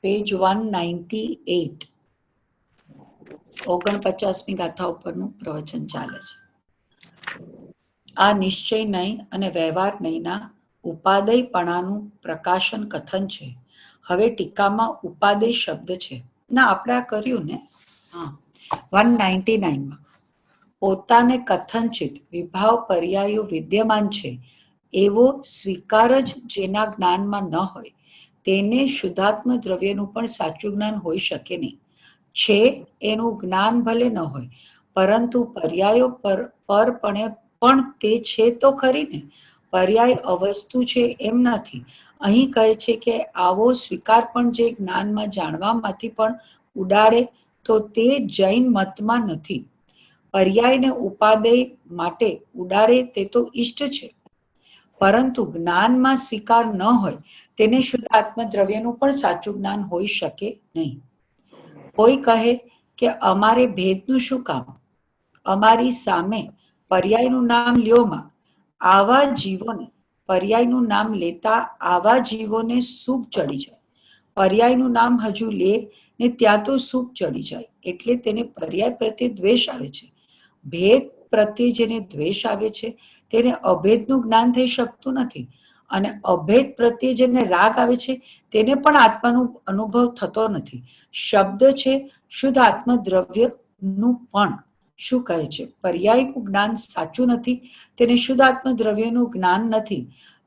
Page 198 49મી ગાથા ઉપરનું પ્રવચન ચાલે છે. આ નિશ્ચય નહીં અને વ્યવહાર નહીંના ઉપાદેયપણાનું પ્રકાશન કથન છે. હવે ટીકામાં ઉપાદેય શબ્દ છે ના આપણે આ કર્યું ને. હા, 199માં પોતાને કથનચિત વિભાવ પર્યાયો વિદ્યમાન છે એવો સ્વીકાર જ જેના જ્ઞાનમાં ન હોય તેને શુદ્ધાત્મ દ્રવ્યનું પણ સાચું જ્ઞાન હોઈ શકે નહીં. છે એનું જ્ઞાન ભલે ન હોય પરંતુ પર્યાયો પરપણે પણ તે છે તો ખરી ને. પર્યાય અવસ્તુ છે એમ નથી. અહીં કહે છે કે આવો સ્વીકાર પણ જે જ્ઞાનમાં જાણવામાંથી પણ ઉડાડે તો તે જૈન મતમાં નથી. પર્યાયને ઉપાદેય માટે ઉડાડે તે તો ઇષ્ટ છે પરંતુ જ્ઞાનમાં સ્વીકાર ન હોય તેને શુદ્ધ આત્મદ્રવ્યનું પણ સાચું જ્ઞાન હોઈ શકે નહીં. કોઈ કહે કે અમારે ભેદનું શું કામ, અમારી સામે પર્યાયનું નામ લ્યોમાં. આવા જીવોને પર્યાયનું નામ લેતા આવા જીવોને સુખ ચડી જાય. પર્યાયનું નામ હજુ લે ને ત્યાં તો સુખ ચડી જાય એટલે તેને પર્યાય પ્રત્યે દ્વેષ આવે છે. ભેદ પ્રત્યે જેને દ્વેષ આવે છે તેને અભેદનું જ્ઞાન થઈ શકતું નથી અને અભેદ પ્રત્યે જેને રાગ આવે છે તેને પણ આત્માનો અનુભવ થતો નથી. શબ્દ છે શુદ્ધ આત્મદ્રવ્યનું પણ શું કહે છે પર્યાયનું જ્ઞાન સાચું નથી તેને શુદ્ધ આત્મદ્રવ્યનું જ્ઞાન નથી.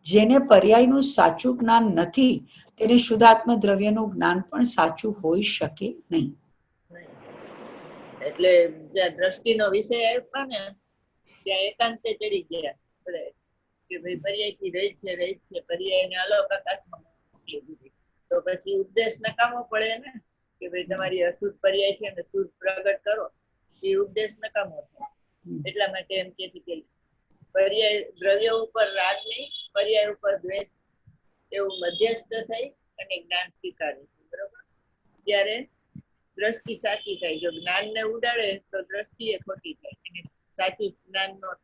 જેને પર્યાયનું સાચું જ્ઞાન નથી તેને શુદ્ધ આત્મદ્રવ્યનું જ્ઞાન પણ સાચું હોઈ શકે નહીં. એટલે જ્યાં દ્રષ્ટિનો વિષય આવ્યો ને ત્યાં એકાંતે ચડી ગયા કે ભાઈ પર્યાયથી રહિત છે પર્યાયને અલોક આકાશમાં મોકલી દીધી તો પછી ઉપદેશ નકામો પડે ને કે ભાઈ તમારી અશુદ્ધ પર્યાય છે ને શુદ્ધ પ્રગટ કરો એ ઉપદેશ નકામો થાય. એટલા માટે એમ કે છે કે પર્યાય દ્રવ્ય ઉપર રાગ નહીં પર્યાય ઉપર દ્વેષ એવું મધ્યસ્થ થઈ અને જ્ઞાન સ્વીકારે છે. બરોબર, ત્યારે દ્રષ્ટિ સાચી થાય. જો જ્ઞાન ને ઉડાડે તો દ્રષ્ટિ એ ખોટી થાય અને સાચું જ્ઞાન ન થાય.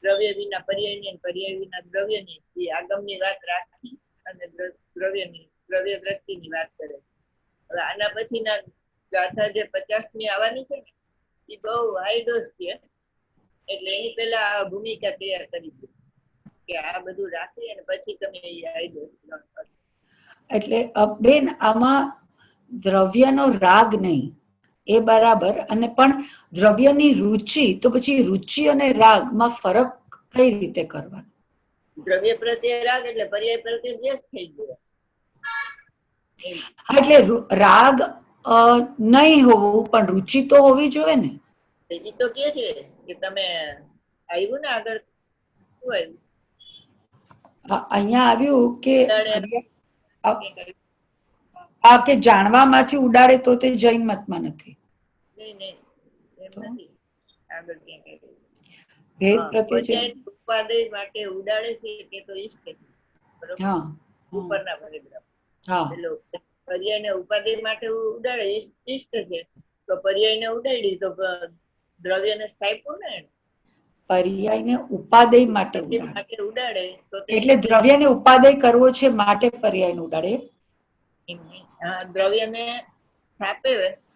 દ્રવ્ય વિના પર્યાય ને પર્યાય વિના દ્રવ્ય ની એ આગમની વાત રાખી અને દ્રવ્ય દ્રષ્ટિની વાત કરે. હવે આના પછીના ગાથા જે 50મી આવવાની છે ને એ બહુ હાઈડોસ છે એટલે એની પહેલા આ ભૂમિકા તૈયાર કરી દે કે આ બધું રાખી અને પછી તમે એ હાઈડોસ કરો. એટલે બેન આમાં દ્રવ્યનો રાગ નહીં એ બરાબર અને પણ દ્રવ્યની રુચિ તો પછી રુચિ અને રાગમાં ફરક કઈ રીતે કરવાનો? દ્રવ્ય પ્રત્યે રાગ એટલે પર્યાય પ્રત્યે દ્વેષ થઈ ગયો. એટલે રાગ નહીં હોવું પણ રુચિ તો હોવી જોઈએ ને. એ તો કે છે કે તમે આવ્યું ને આગળ શું આવ્યું અહીંયા આવ્યું કે આ કે જાણવામાંથી ઉડાડે તો તે જૈન મતમાં નથી. ભેદ પ્રત્યે ઉપાદેય માટે ઉડાડે છે કે તો ઈષ્ટ છે. બરોબર, ઉપરના પેરેગ્રાફ પર્યાયને ઉપાદેય માટે ઉડાડે ઈષ્ટ છે તો પર્યાયને ઉડાડી તો દ્રવ્યને સ્થાપ્યું ને. પર્યાયને ઉપાદેય માટે ઉડાડે તો એટલે દ્રવ્યને ઉપાદેય કરવો છે માટે પર્યાયને ઉડાડે. દ્રવ્યને સ્થાપે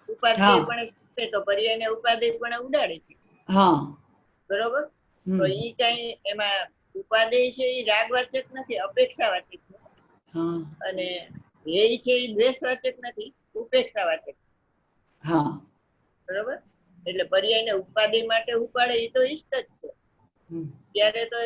ઉપાદેય પણ સ્થાપે તો પર્યાયને ઉપાદેય પણ ઉડાડે છે. હા, બરોબર. તો ઈ કઈ એમાં ઉપાદેય છે એ રાગવાચક નથી, અપેક્ષાવાચક છે. અને એ છે એ દ્વેષવાચક નથી, ઉપેક્ષાવાચક. હા, બરોબર. એટલે પર્યાયને ઉપાદેય માટે ઉપાડે એ તો ઈષ્ટ જ છે. ત્યારે તો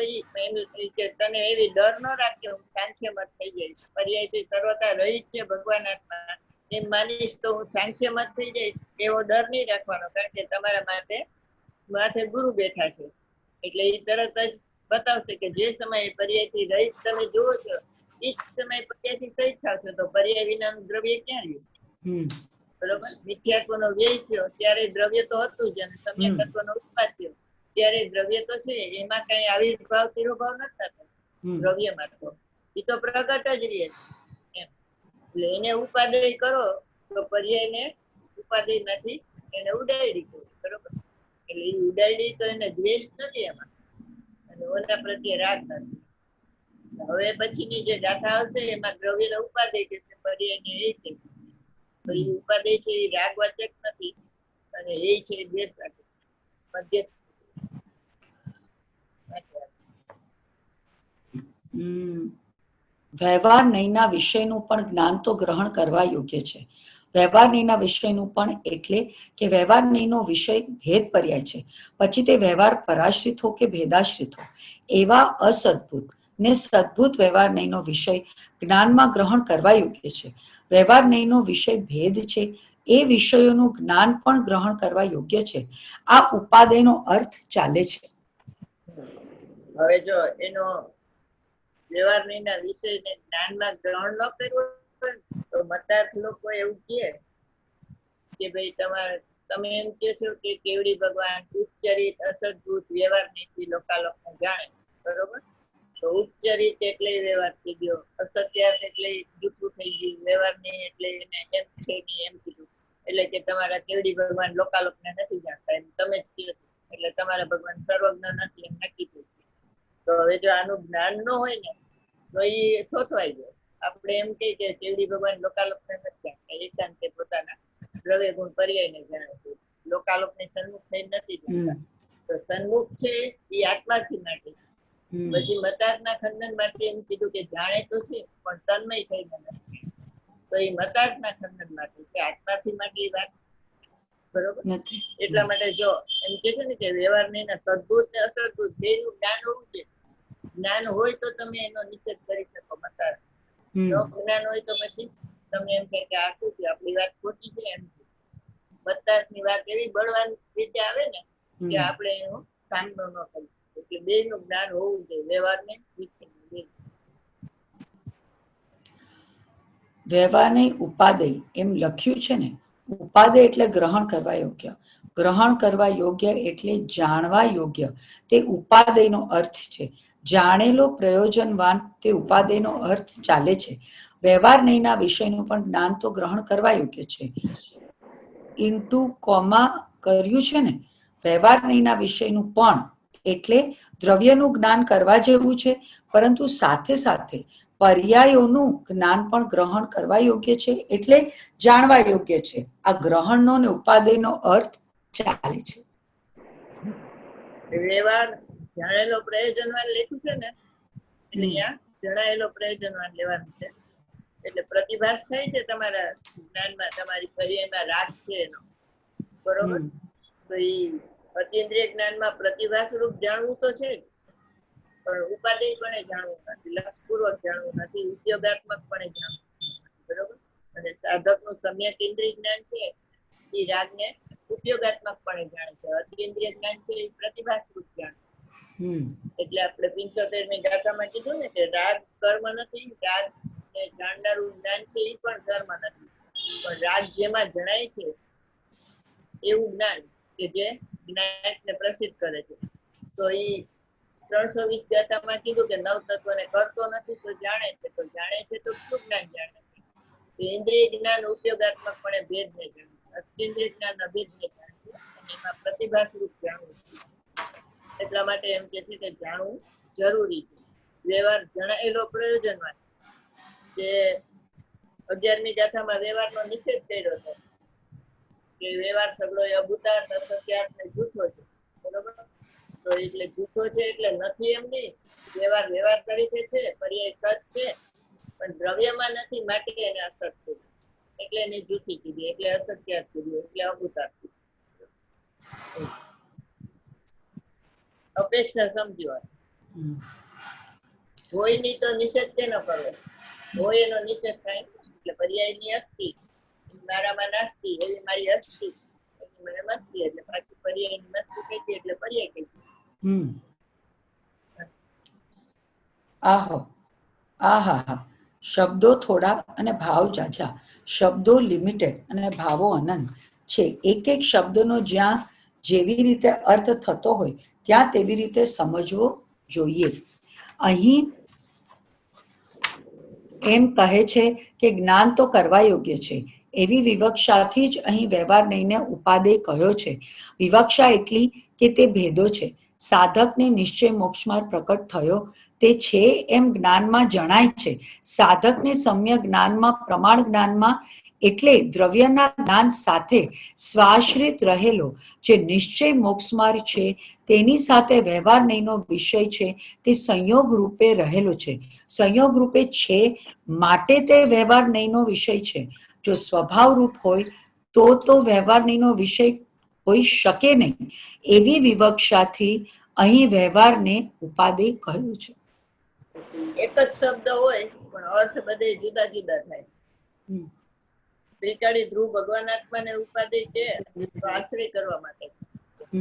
તને એવી ડર ન રાખ્યો સાંખ્યમત થઈ જાય. પર્યાય થી સર્વતા રહિત છે ભગવાન આત્મા એમ માનીશ તો હું સાંખ્યમાં થઈ જઈશ એવો ડર નહીં રાખવાનો, કારણ કે તમારા માથે ગુરુ બેઠા છે એટલે એ તરત જ બતાવશે કે જે સમયે પર્યાયથી રહિત તમે જુઓ છો એ જ સમયે પર્યાયથી સહિત થશે, તો પર્યાય વિનાનું દ્રવ્ય ક્યાં રહ્યું? બરોબર. મિથ્યાત્વનો વ્યય થયો ત્યારે દ્રવ્ય તો હતું જ, અને સમ્યકત્વનો ઉત્પાદ થયો ત્યારે દ્રવ્ય તો છે, એમાં કઈ આવિર્ભાવ તિરોભાવ નથી થતો દ્રવ્યમાં, તો એ તો પ્રગટ જ રહે એમ. એટલે એને ઉપાદેય કરો તો પર્યાયને ઉપાદેયમાંથી એને ઉડાડી કરો, બરોબર. એટલે એ ઉડાડી તો એને દ્વેષ નથી એમાં, અને ઓના પ્રત્યે રાગ નથી. હવે પછીની જે ગાથા આવશે એમાં દ્રવ્ય ઉપાદેય છે, પર્યાયને એ છે. તો એ ઉપાદેય છે એ રાગવાચક નથી, અને એ છે દ્વેષ વાચક મધ્યસ્થ. વ્યવહાર નહીંના વિષયનું પણ જ્ઞાન તો ગ્રહણ કરવા યોગ્ય છે. વ્યવહાર નહીંના વિષયનું પણ એટલે કે વ્યવહાર નહીંનો વિષય ભેદ પર્યાય છે, પછી તે વ્યવહાર પરાશ્રિત હો કે ભેદાશ્રિત હો, એવા અસદભૂત ને સદભૂત વ્યવહાર નહીંનો વિષય જ્ઞાનમાં ગ્રહણ કરવા યોગ્ય છે. વ્યવહાર નહીંનો વિષય ભેદ છે એ વિષયોનું જ્ઞાન પણ ગ્રહણ કરવા યોગ્ય છે. આ ઉપાદેયનો અર્થ ચાલે છે. હવે જો એનો વ્યવહાર નહીંના વિષયને જ્ઞાનમાં ગ્રહણ ન કરવું હોય તો મતાર્થ લોકો એવું કે ભાઈ તમે એમ કહો છો કે કેવડી ભગવાન ઉપચરિત અસદભૂત વ્યવહાર નહીંથી લોકાલોકને જાણે, બરોબર. તો ઉપચરિત એટલે વ્યવહાર થઈ ગયો, અસત્યાર્થ એટલે જૂઠું થઈ ગયું, વ્યવહાર નહીં એટલે એને એમ છે નહીં એમ કીધું, એટલે કે તમારા કેવડી ભગવાન લોકાલોકને નથી જાણતા એમ તમે જ કહો છો, એટલે તમારા ભગવાન સર્વજ્ઞ નથી એમ નક્કી થઈ ગયું. તો હવે જો આનું જ્ઞાન ન હોય ને તો એ થોથવાઈ જાય. આપણે એમ કહીએ કે કેવડી ભગવાન લોકાલોકને નથી જાણતા, એકાંતે પોતાના દ્રવ્ય ગુણ પર્યાયને જાણે છે, લોકાલોકને સન્મુખ થઈ નથી જાણતા. તો સન્મુખ છે એ આત્માથી માટે. પછી મતાર્થના ખંડન માટે એમ કીધું કે જાણે તો છે પણ તન્મય થઈને નથી, તો એ મતાર્થના ખંડન માટે કે આત્માથી માટે એ વાત બરોબર નથી. એટલા માટે જો એમ કે છે ને કે વ્યવહાર નહીં સદભૂત ને અસદભૂત બેનું જ્ઞાન હોવું જોઈએ. જ્ઞાન હોય તો તમે એનો નિષેધ કરી શકો મતાર્થ, જો જ્ઞાન હોય તો પછી તમે એમ કહે કે આ શું છે આપણી વાત ખોટી છે એમ. મતાર્થની વાત એવી બળવાન રીતે આવે ને કે આપણે એનો સામનો ન કરી શકીએ, એટલે બે નું જ્ઞાન હોવું જોઈએ, વ્યવહાર ને વ્યવહારને ઉપાદેય એમ લખ્યું છે ને, ઉપાદેય એટલે ગ્રહણ કરવા યોગ્ય, ગ્રહણ કરવા યોગ્ય એટલે જાણવા યોગ્ય, તે ઉપાદેયનો અર્થ છે. જાણેલો પ્રયોજનવાન તે ઉપાદેયનો અર્થ ચાલે છે. વ્યવહાર નહીંના વિષયનું પણ જ્ઞાન તો ગ્રહણ કરવા યોગ્ય છે. ઇન્ટુ કોમા કર્યું છે ને, વ્યવહાર નહીંના વિષયનું પણ એટલે દ્રવ્યનું જ્ઞાન કરવા જેવું છે, પરંતુ સાથે સાથે પર્યાયોનું જ્ઞાન પણ ગ્રહણ કરવા યોગ્ય છે, એટલે જાણવા યોગ્ય છે. આ ગ્રહણનો ને ઉપાદેયનો અર્થ ચાલે છે. વ્યવહાર જાણેલો પ્રયોજનવાન લખ્યું છે ને, એટલે અહીંયા જણાયેલો પ્રયોજનવાન લેવાનું છે. એટલે પ્રતિભાસ થાય છે તમારા જ્ઞાનમાં, તમારી પર્યાયમાં રાગ છે એનો, બરોબર. તો એ અતિન્દ્રિય જ્ઞાનમાં પ્રતિભાસ રૂપ જાણવું તો છે જ, પણ ઉપાદેયપણે જાણવું નથી, લક્ષપૂર્વક જાણવું નથી, ઉદ્યોગાત્મકપણે જાણવું નથી, બરોબર. અને સાધકનું સમ્યક ઇન્દ્રિય જ્ઞાન છે એ રાગને ઉપયોગાત્મકપણે જાણે છે, અતિન્દ્રિય જ્ઞાન છે એ પ્રતિભાસ રૂપ જાણે. એટલે આપણે 75મી ગાથામાં કીધું ને કે રાગ કર્મ નથી, રાગ ને જાણનારું જ્ઞાન છે એ પણ કર્મ નથી, પણ રાગ જેમાં જણાય છે એવું જ્ઞાન કે જે જ્ઞાનને પ્રસિદ્ધ કરે છે. તો એ 320 ગાથામાં કીધું કે 9 તત્વને કરતો નથી તો જાણે છે, તો જાણે છે તો શું જ્ઞાન જાણે છે? ઇન્દ્રિય જ્ઞાન ઉપયોગાત્મકપણે ભેદ ને જાણે, અતિન્દ્રિય જ્ઞાન અભેદ ને જાણે છે, અને એમાં પ્રતિભાસ રૂપ જાણવું છે. એટલા માટે એમ કે છે કે જાણવું જરૂરી છે. વ્યવહાર જણાયેલો પ્રયોજનવાન, કે 11મી ગાથામાં વ્યવહારનો નિષેધ કર્યો હતો કે વ્યવહાર સગળો અભૂતાર્થ, અસત્યાર્થ ને જૂઠો છે, બરોબર. તો એટલે જૂઠો છે એટલે નથી એમ નહીં, વ્યવહાર વ્યવહાર તરીકે છે, પર્યાય સત છે, પણ દ્રવ્યમાં નથી માટે એને અસત કીધું, એટલે એને જૂઠી કીધી, એટલે અસત્યાર્થ કીધું, એટલે અભૂતાર્થ કીધું. અપેક્ષા સમજો, હોય નહીં તો નિષેધ કેનો કરવો, હોય એનો નિષેધ થાય, એટલે પર્યાયની અસ્તિ મારામાં નાસ્તી એવી મારી અસ્તી એવી મને મસ્તી, એટલે પાછી પર્યાયની મસ્તી કહી દે એટલે પર્યાય કહી દે. આહો આહા, શબ્દો થોડા અને ભાવ ઝાઝા, શબ્દો લિમિટેડ અને ભાવો અનંત છે. એક એક શબ્દનો જ્યાં જેવી રીતે અર્થ થતો હોય ત્યાં તેવી રીતે સમજવો જોઈએ. અહીં એમ કહે છે કે જ્ઞાન તો કરવા યોગ્ય છે, એવી વિવક્ષાથી જ અહીં વ્યવહાર નહીંને ઉપાદેય કહ્યો છે. વિવક્ષા એટલી કે તે ભેદો છે. સાધકને નિશ્ચય મોક્ષમાં પ્રકટ થયો તે છે એમ જ્ઞાનમાં જણાય છે. સાધકને સમ્યક જ્ઞાનમાં, પ્રમાણ જ્ઞાનમાં એટલે દ્રવ્યના જ્ઞાન સાથે સ્વાશ્રિત રહેલો જે નિશ્ચય મોક્ષમાર્ગ છે તેની સાથે વ્યવહાર નહીંનો વિષય છે તે સંયોગ રૂપે રહેલો છે. સંયોગ રૂપે છે માટે તે વ્યવહાર નહીંનો વિષય છે. જો સ્વભાવ રૂપ હોય તો વ્યવહાર નહીંનો વિષય હોઈ શકે નહીં. એવી વિવક્ષાથી અહીં વ્યવહારને ઉપાદેય કહ્યું છે. એક જ શબ્દ હોય પણ અર્થ બધે જુદા જુદા થાય. ત્રિકાળી ધ્રુવ ભગવાન આત્માને ઉપાદેય છે તો આશ્રય કરવા માટે,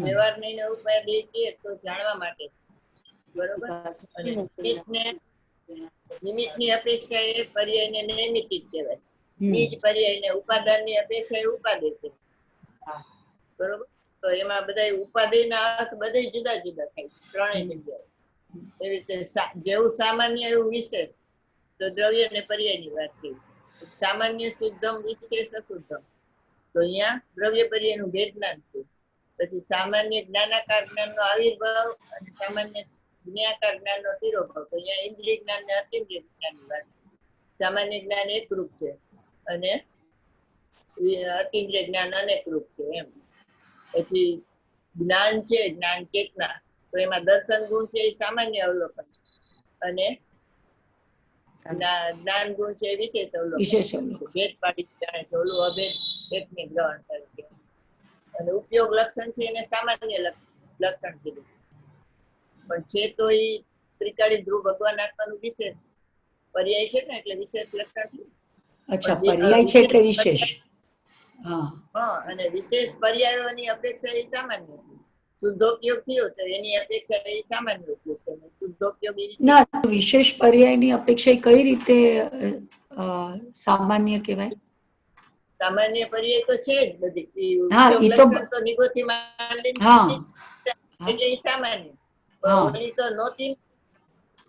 વ્યવહાર નહીં ઉપાદેય છે તો જાણવા માટે, બરોબર. અને નિમિત્તની અપેક્ષા એ પર્યાયને નૈમિત્તિક કહેવાય. બીજ પર્યાયને ઉપાદાનની અપેક્ષા એ ઉપાદેય છે, બરોબર. તો એમાં બધા ઉપાદેયના અર્થ બધા જુદા જુદા થાય ત્રણેય જગ્યાએ. એવી રીતે જેવું સામાન્ય એવું વિશેષ, તો દ્રવ્ય ને પર્યાયની વાત થઈ. સામાન્ય શુદ્ધમ વિશેષ અશુદ્ધમ, તો અહીંયા દ્રવ્ય પર્યાયનું ભેદ જ્ઞાન છે. પછી સામાન્ય જ્ઞાનાકાર જ્ઞાનનો આવિર્ભાવ અને સામાન્ય જ્ઞાકાર જ્ઞાનનો તિરોભાવ, તો અહીંયા ઇન્દ્રિય જ્ઞાન ને અતિન્દ્રિય જ્ઞાનની વાત. સામાન્ય જ્ઞાન એકરૂપ છે અને અતિન્દ્રિય જ્ઞાન અનેકરૂપ છે એમ. પછી જ્ઞાન છે, જ્ઞાન ચેતના, તો એમાં દર્શન ગુણ છે એ સામાન્ય અવલોકન અને જ્ઞાન ગુણ છે વિશેષ અવલોકન. ભેદ પાડી જાણે છે, ઓલું અભેદ એકને ગ્રહણ તરીકે. અને ઉપયોગ લક્ષણ છે એને સામાન્ય લક્ષણ કીધું, પણ છે તો એ ત્રિકાળી ધ્રુવ ભગવાન આત્માનું વિશેષ પર્યાય છે ને એટલે વિશેષ લક્ષણ. અચ્છા, પર્યાય છે એટલે વિશેષ. હા, અને વિશેષ પર્યાયોની અપેક્ષા એ સામાન્ય. શુદ્ધોપયોગ થયો તો એની અપેક્ષા એ સામાન્ય ઉપયોગ છે. શુદ્ધોપયોગ ના, વિશેષ પર્યાયની અપેક્ષા કઈ રીતે સામાન્ય કહેવાય? સામાન્ય પર્યાય તો છે જ બધી. હા, એ તો નિગોથી માંડીને એટલે એ સામાન્ય. ઓલી તો નોતી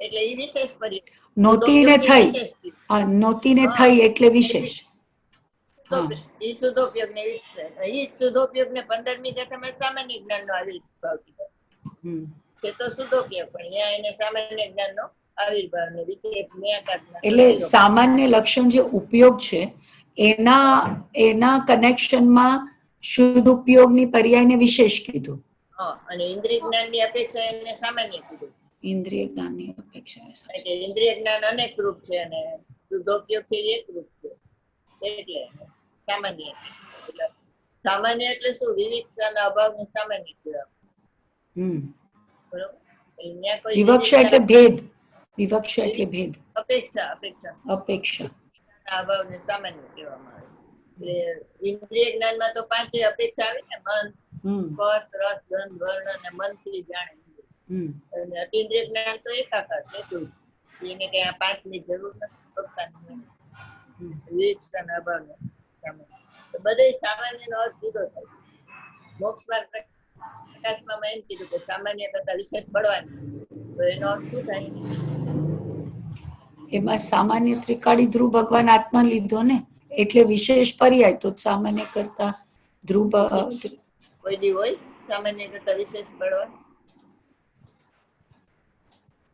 એટલે એ વિશેષ પર્યાય. નોતીને થઈ, નોતીને થઈ એટલે વિશેષ. ઈ શુદ્ધોપયોગ ને ઈ શુદ્ધોપયોગ ને 15મી કથામાં સામાન્ય જ્ઞાન નો આવિર્ભાવ કીધો છે. તો શુદ્ધોપયોગ પણ ત્યાં એને સામાન્ય જ્ઞાન નો આવિર્ભાવ ને વિશેષ જ્ઞાકાર જ્ઞાન. એટલે સામાન્ય લક્ષણ જે ઉપયોગ છે એના કનેક્શનમાં શુદ્ધ ઉપયોગની પર્યાયને વિશેષ કીધું. અને ઇન્દ્રિય જ્ઞાન ની અપેક્ષા એને સામાન્ય કીધું. ઇન્દ્રિય જ્ઞાનની અપેક્ષા ઇન્દ્રિય જ્ઞાન અનેક રૂપ છે અને શુદ્ધોપયોગ છે એક રૂપ છે. એટલે સામાન્ય. સામાન્ય એટલે શું? વિવિક્ષાના અભાવને સામાન્ય કહેવાય. બરોબર. વિવક્ષા એટલે ભેદ. વિવક્ષા એટલે ભેદ. અપેક્ષા અભાવને સામાન્ય કહેવામાં આવે. એટલે ઇન્દ્રિય જ્ઞાનમાં તો 5 અપેક્ષા આવે ને, મન, સ્પર્શ, રસ, ગંધ, વર્ણ અને મનથી જાણે. અને અતિન્દ્રિય જ્ઞાન તો એકાકાર છે, એને કઈ આ 5ની જરૂર નથી. વિવેક્ષાના અભાવને સામાન્ય. તો બધે સામાન્ય નો અર્થ જુદો થાય. મોક્ષ માર્ગ પ્રકાશમાં એમ કીધું કે સામાન્ય કરતા વિશેષ બળવાની, તો એનો અર્થ શું થાય? એમાં સામાન્ય ત્રિકાળી ધ્રુવ ભગવાન આત્મા લીધો ને, એટલે વિશેષ પર્યાય તો સામાન્ય કરતા ધ્રુવ કોઈ દી હોય સામાન્ય કરતા વિશેષ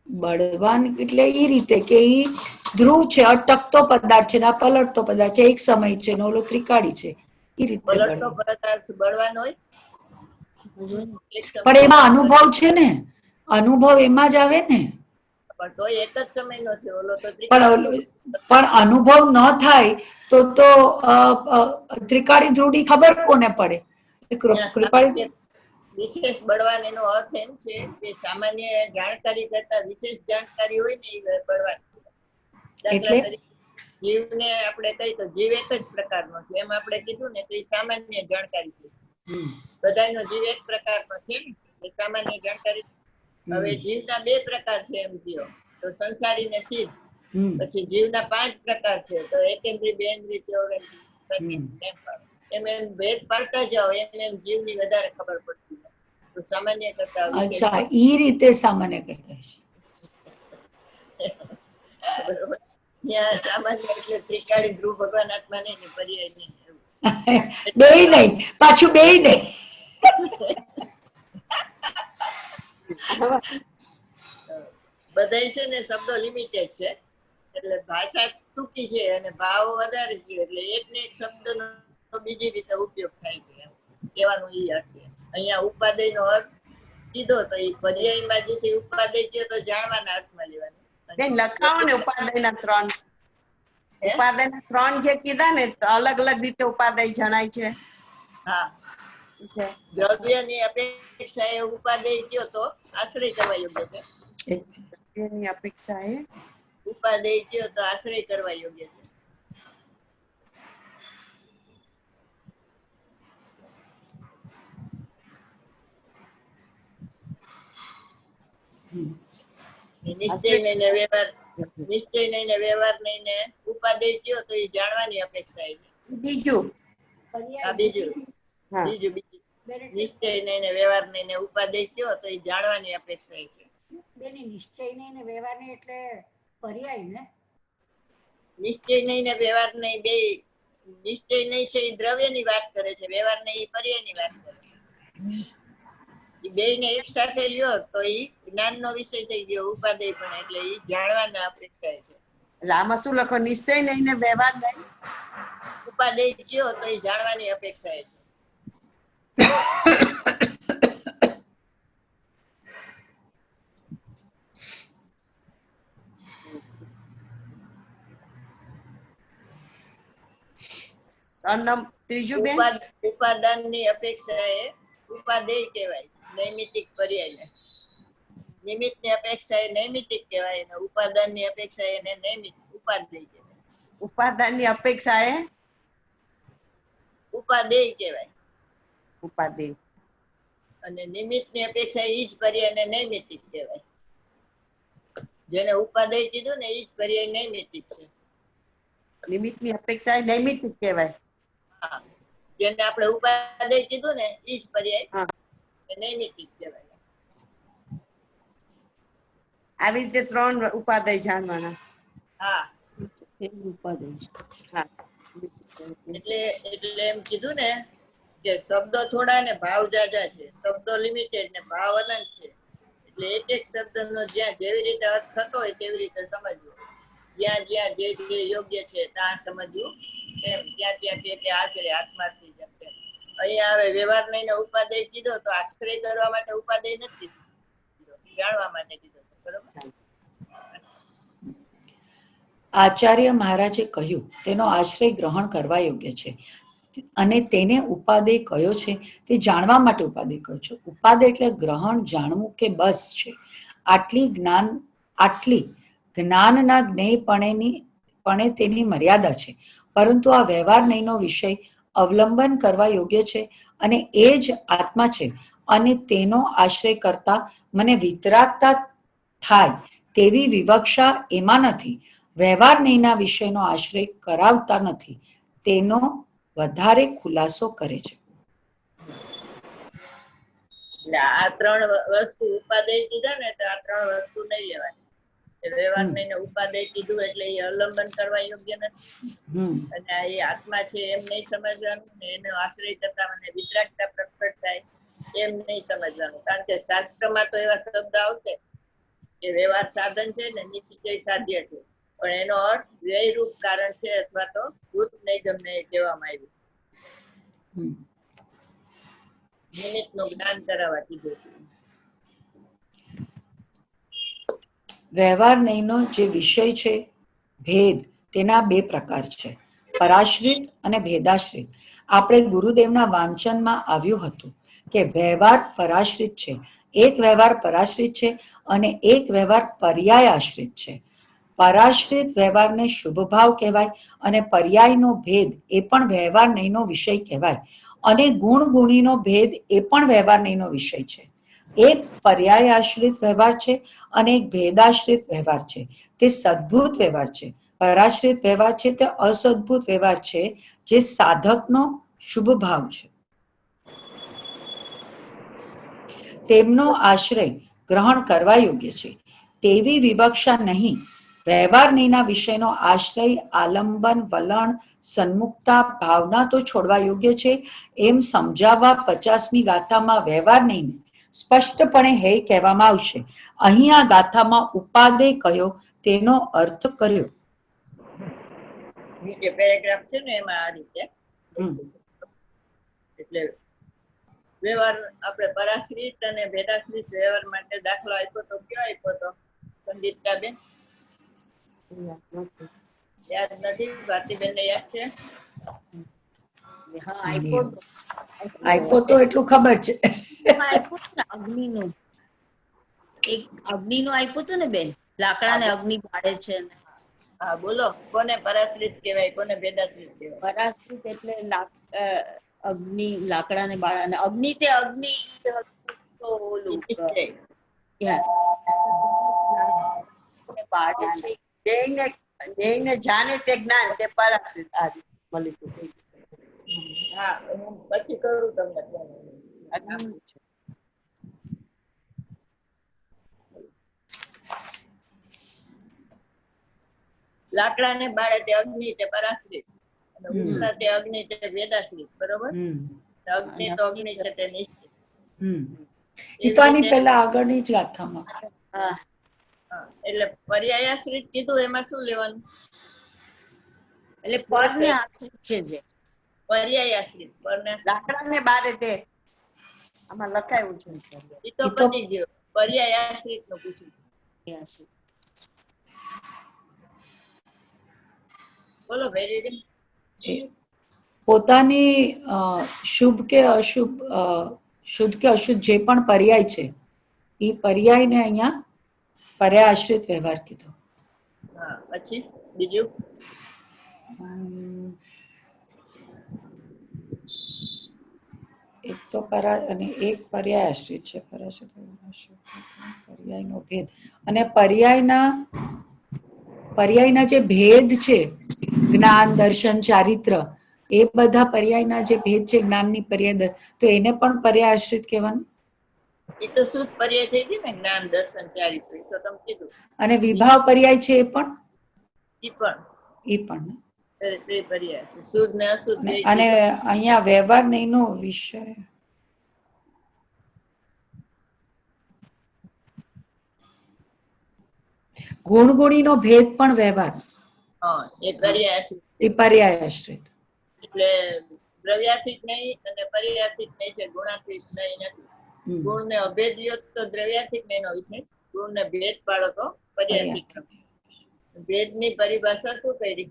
બળવાન એટલે એ રીતે કે ઈ ધ્રુવ છે, અટકતો પદાર્થ છે, ના પલટતો પદાર્થ છે, એક સમય છે ને ઓલો ત્રિકાળી છે, એ રીતે પલટતો પદાર્થ બળવાન હોય. પણ એમાં અનુભવ છે ને, અનુભવ એમાં જ આવે ને. પણ તો એક જ સમયનો છે, ઓલો તો પણ અનુભવ ન થાય તો ત્રિકાળી ધ્રુવની ખબર કોને પડે? કૃપાળી વિશેષ બળવાન એનો અર્થ એમ છે કે સામાન્ય જાણકારી કરતા વિશેષ જાણકારી હોય ને એ બળવાન. એટલે જીવને આપણે કહી તો જીવ એક જ પ્રકારનો છે, એમ આપણે કીધું ને તો એ સામાન્ય જાણકારી છે. બધાનો જીવ એક પ્રકારનો છે ને, એ સામાન્ય જાણકારી. હવે જીવના 2 પ્રકાર છે એમ કયો તો સંસારી ને સિદ્ધ. પછી જીવના 5 પ્રકાર છે, તો એકેન્દ્રી, બેન્દ્રી, ચોરેન્દ્રી, એમ એમ ભેદ પાડતા જાઓ એમ જીવની વધારે ખબર પડતી જાય. તો સામાન્ય કરતા અચ્છા, ઈ રીતે સામાન્ય કરતા હશે. બરોબર. ત્યાં સામાન્ય એટલે ત્રિકાળી ધ્રુવ ભગવાન આત્મા નહીં ને પર્યાય નહીં. બેય નહીં, પાછું બેય નહીં. બધાય છે ને શબ્દો લિમિટેડ છે, એટલે ભાષા ટૂંકી છે અને ભાવ વધારે છે, એટલે એક ને એક શબ્દનો બીજી રીતે ઉપયોગ થાય છે, એમ કહેવાનું ઈ અર્થ છે. અહીંયા ઉપાદેયનો અર્થ કીધો તો એ પર્યાયમાં જેથી ઉપાદેય કયો તો જાણવાના અર્થમાં લેવાનું. બેન લખાવો ને ઉપાદેયના 3. ઉપાદેયના 3 જે કીધા ને અલગ અલગ રીતે ઉપાદેય જણાય છે. હા, દ્રવ્યની અપેક્ષાએ ઉપાદેય કયો તો આશ્રય કરવા યોગ્ય છે. દ્રવ્યની અપેક્ષાએ ઉપાદેય કયો તો આશ્રય કરવા યોગ્ય છે. નિશ્ચય નહીં ને વ્યવહાર, નિશ્ચય નહીં ને વ્યવહાર નહીં ને ઉપાદેય કયો તો એ જાણવાની અપેક્ષા છે. બીજું બીજું નિશ્ચય નહીં ને વ્યવહાર નહીં ને ઉપાદેય કયો તો એ જાણવાની અપેક્ષા છે. નિશ્ચય નહીં ને વ્યવહાર નહીં એટલે પર્યાય ને. નિશ્ચય નહીં ને વ્યવહાર નહીં બે. નિશ્ચય નહીં છે એ દ્રવ્યની વાત કરે છે, વ્યવહાર નહીં એ પર્યાયની વાત કરે છે. એ બે ને એક સાથે લ્યો તો એ જ્ઞાનનો વિષય થઈ ગયો ઉપાદેય પણ, એટલે એ જાણવાના અપેક્ષા છે. એટલે આમાં શું લખો? નિશ્ચય નહીં ને વ્યવહાર નહીં, ઉપાદેય કયો તો એ જાણવાની અપેક્ષા છે. ત્રીજું બેન ઉપાદાનની અપેક્ષા એ ઉપાદેય કહેવાય, નૈમિતિક પર્યાય. નિમિત્તની અપેક્ષા એ નૈમિતિક કહેવાય અને ઉપાદાનની અપેક્ષા એને નૈમિતિક ઉપાદેય કહેવાય. ઉપાદાનની અપેક્ષા એ ઉપાદેય કહેવાય, ઉપાદેય. અને નિમિત્તની અપેક્ષા એ જ પર્યાયને નૈમિતિક કહેવાય. જેને ઉપાદેય કીધું ને એ જ પર્યાય નૈમિતિક છે. નિમિત્તની અપેક્ષા એ નૈમિતિક કહેવાય. હા, જેને આપણે ઉપાદેય કીધું ને એ જ પર્યાય નૈમિતિક કહેવાય. આવી રીતે 3 ઉપાદેય જાણવાના. હા, હા, એટલે એમ કીધું ને કે શબ્દો થોડા ને ભાવ જાજા છે, શબ્દો લિમિટેડ ને ભાવ અનંત છે. એટલે એક એક શબ્દનો જ્યાં જેવી રીતે અર્થ થતો હોય તેવી રીતે સમજવું, જ્યાં જ્યાં જે જે યોગ્ય છે ત્યાં સમજવું, એમ ત્યાં ત્યાં તે આચરે આત્માથી. જેમ તેમ અહીંયા હવે વ્યવહાર નહીં ને ઉપાદેય કીધો તો આશ્રય કરવા માટે ઉપાદેય નથી કીધો, જાણવા માટે કીધો છે. બરોબર. આચાર્ય મહારાજે કહ્યું તેનો આશ્રય ગ્રહણ કરવા યોગ્ય છે, અને તેને ઉપાદેય કયો છે તે જાણવા માટે ઉપાદેય કયો છે. ઉપાદેય એટલે ગ્રહણ, જાણવું કે બસ છે. આટલી જ્ઞાનના જ્ઞેયપણે તેની મર્યાદા છે, પરંતુ આ વ્યવહાર નહીંનો વિષય અવલંબન કરવા યોગ્ય છે અને એ જ આત્મા છે, અને તેનો આશ્રય કરતા મને વિતરાગતા થાય તેવી વિવક્ષા એમાં નથી. વ્યવહાર નહીંના વિષયનો આશ્રય કરાવતા નથી, તેનો વધારે ખુલાસો કરે છે. એટલે આ 3 વસ્તુ ઉપાદેય કીધા ને તો આ 3 વસ્તુ નહીં લેવાની. વ્યવહાર નહીં ને ઉપાદેય કીધું એટલે એ અવલંબન કરવા યોગ્ય નથી, અને આ એ આત્મા છે એમ નહીં સમજવાનું, ને એનો આશ્રય કરતા મને વિતરાગતા પ્રગટ થાય એમ નહીં સમજવાનું. કારણ કે શાસ્ત્રમાં તો એવા શબ્દ આવશે કે વ્યવહાર સાધન છે ને નિશ્ચય સાધ્ય છે, પણ એનો અર્થ વ્યયરૂપ કારણ છે અથવા તો ભૂત નિગમને કહેવામાં આવ્યું. નિમિત્તનું જ્ઞાન કરાવવા કીધું. વ્યવહાર નહીંનો જે વિષય છે ભેદ, તેના 2 પ્રકાર છે, પરાશ્રિત અને ભેદાશ્રિત. આપણે ગુરુદેવના વાંચનમાં આવ્યું હતું કે વ્યવહાર પરાશ્રિત છે, એક વ્યવહાર પરાશ્રિત છે અને એક વ્યવહાર પર્યાય આશ્રિત છે. પરાશ્રિત વ્યવહારને શુભ ભાવ કહેવાય અને પર્યાયનો ભેદ એ પણ વ્યવહાર નહીંનો વિષય કહેવાય અને ગુણ ગુણીનો ભેદ એ પણ વ્યવહાર નહીંનો વિષય છે. એક પર્યાય આશ્રિત વ્યવહાર છે અને એક ભેદાશ્રિત વ્યવહાર છે. તે સદભૂત વ્યવહાર છે. પરાશ્રિત વ્યવહાર છે તે અસદભૂત વ્યવહાર છે જે સાધકનો શુભ ભાવ છે. તેમનો આશ્રય ગ્રહણ કરવા યોગ્ય છે તેવી વિવક્ષા નહીં. વ્યવહાર નહીંના વિષયનો આશ્રય આલંબન વલણ સન્મુખતા ભાવના તો છોડવા યોગ્ય છે એમ સમજાવવા 50મી ગાથામાં વ્યવહાર નહીંને સ્પષ્ટપણે હે કહેવામાં આવશે. અહીં આ ગાથામાં ઉપાદેય કયો તેનો અર્થ કર્યો. નીચે પેરેગ્રાફ છે ને એમાં આ રીતે એટલે વ્યવહાર આપણે પરાશ્રિત અને ભેદાશ્રિત વ્યવહાર માટે દાખલો આપ્યો તો કયો આપ્યો તો સંગીતકાબેન? યાદ નથી? ભારતીબેન ને યાદ છે? હા, આપ્યો તો. આપ્યો તો એટલું ખબર છે. એમાં આપ્યું હતું ને અગ્નિનું. એક અગ્નિનું આપ્યું હતું ને બેન, લાકડાને અગ્નિ બાળે છે ને. હા બોલો, કોને પરાશ્રિત કહેવાય કોને ભેદાશ્રિત કહેવાય? પરાશ્રિત એટલે અગ્નિ લાકડાને બાળે અને અગ્નિ તે અગ્નિ તો ઓલું બાળે છે. જઈને જાણે તે જ્ઞાન તે પરાશ્રિત આ રીતે મળી ગયું. હા, હું પછી કરું તમને. અગ્નિ છે. લાકડાને બાળે તે અગ્નિ તે પરાશ્રિત અને ઉષ્ણ તે અગ્નિ તે ભેદાશ્રિત. બરોબર? અગ્નિ તો અગ્નિ છે તે નિશ્ચિત. એ તો આની પહેલા આગળની જ ગાથામાં. હા, એટલે પર્યાયાશ્રિત કીધું એમાં શું લેવાનું? એટલે પર ને આશ્રિત છે જે પર્યાયાશ્રિત પરને લાકડાને બારે તે આમાં લખાયું છે. એ તો પતી ગયો. પર્યાયાશ્રિત નું પૂછ્યું. આશ્રિત. બોલો ભેરીબેન. પોતાની શુભ કે અશુભ શુદ્ધ કે અશુદ્ધ જે પણ પર્યાય છે એ પર્યાયને અહીંયા પર્યાય આશ્રિત વ્યવહાર કીધો. હા, પછી બીજું એક તો પરા અને એક પર્યાય આશ્રિત છે. પર્યાયનો ભેદ અને પર્યાયના જે ભેદ છે જ્ઞાન દર્શન ચારિત્ર એ બધા પર્યાયના જે ભેદ છે જ્ઞાનની પર્યાય તો એને પણ પર્યાય આશ્રિત કહેવાનું. એ તો શુદ્ધ પર્યાય થઈ ગઈ ને, જ્ઞાન દર્શન ચારિત્ર. તો તમે કીધું. અને વિભાવ પર્યાય છે એ પણ પર્યાય છે શુદ્ધ ને અશુદ્ધ. અને અહીંયા વ્યવહાર નહીંનો વિષય ગુણગુણીનો ભેદ પણ વ્યવહાર હા, એ પર્યાય આશ્રિત. એ પર્યાય આશ્રિત. એટલે દ્રવ્યાતીત નહીં અને પર્યાતીત નહીં છે, ગુણાતીત નહીં નથી. ગુણ ને અભેદ લ્યો તો દ્રવ્યાતીત નહીં નો વિષય, ગુણ ને ભેદ પાડો તો પર્યાતીત. ભેદ ની પરિભાષા શું કરી?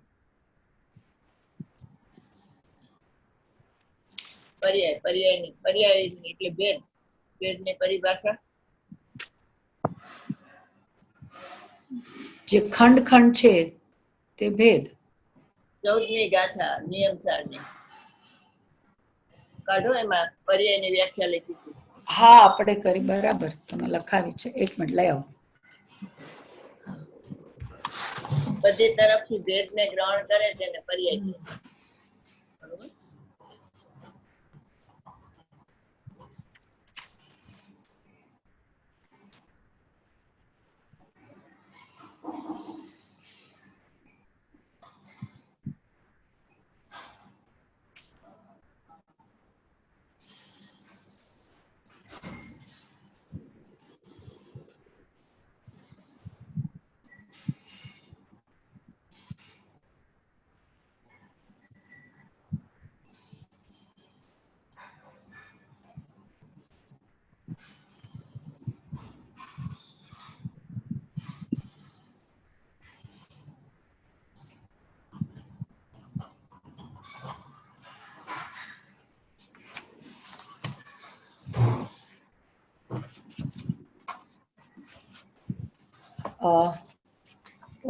પર્યાય એટલે ભેદ. ભેદ ની પરિભાષા જે ખંડ ખંડ છે તે ભેદ. 14મી ગાથા નિયમ સારની કાઢો, એમાં પર્યાય ની વ્યાખ્યા લખી છે. હા, આપણે કરી બરાબર. તમે લખાવી છે. એક મિનિટ લઈ આવો. બધી તરફથી ભેદ ને ગ્રહણ કરે છે ને પર્યાય છે. બરોબર?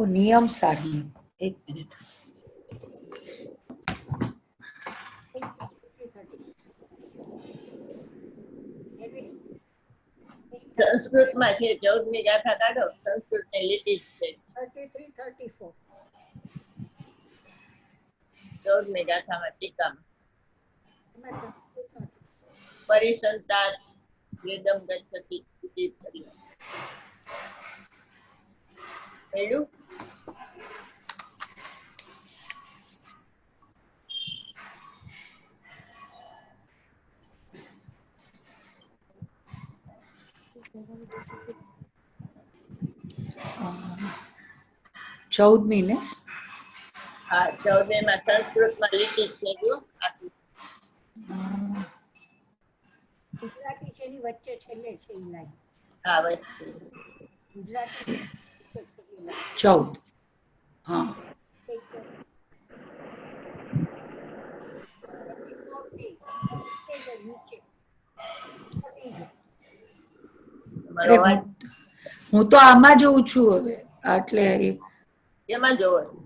નિયમ સાર નિયમ. એક મિનિટ. સંસ્કૃતમાં છે 14મી ગાથા કાઢો. સંસ્કૃતની લીટી છે 33, 34. 14મી ગાથામાં ટીકામાં એમાં સંસ્કૃતમાં પરિસંતાત વેદમ ગચ્છતિ ઇતિ પર્યાય. મળ્યું? ચૌદમી ને હા 14મીમાં સંસ્કૃતમાં લીટી જ છે જો આખી. ગુજરાતી છે એની વચ્ચે છેલ્લે છે ઈ લાઈન. હા વચ્ચે. ગુજરાતી વચ્ચે છેલ્લી લાઈન. 14. હા એક તો મોટી, નીચે જ નીચે. મોટી જ. તમારો અરે અવાજ હું તો આમાં જોઉં છું હવે, એટલે કેમાં જોવો છો?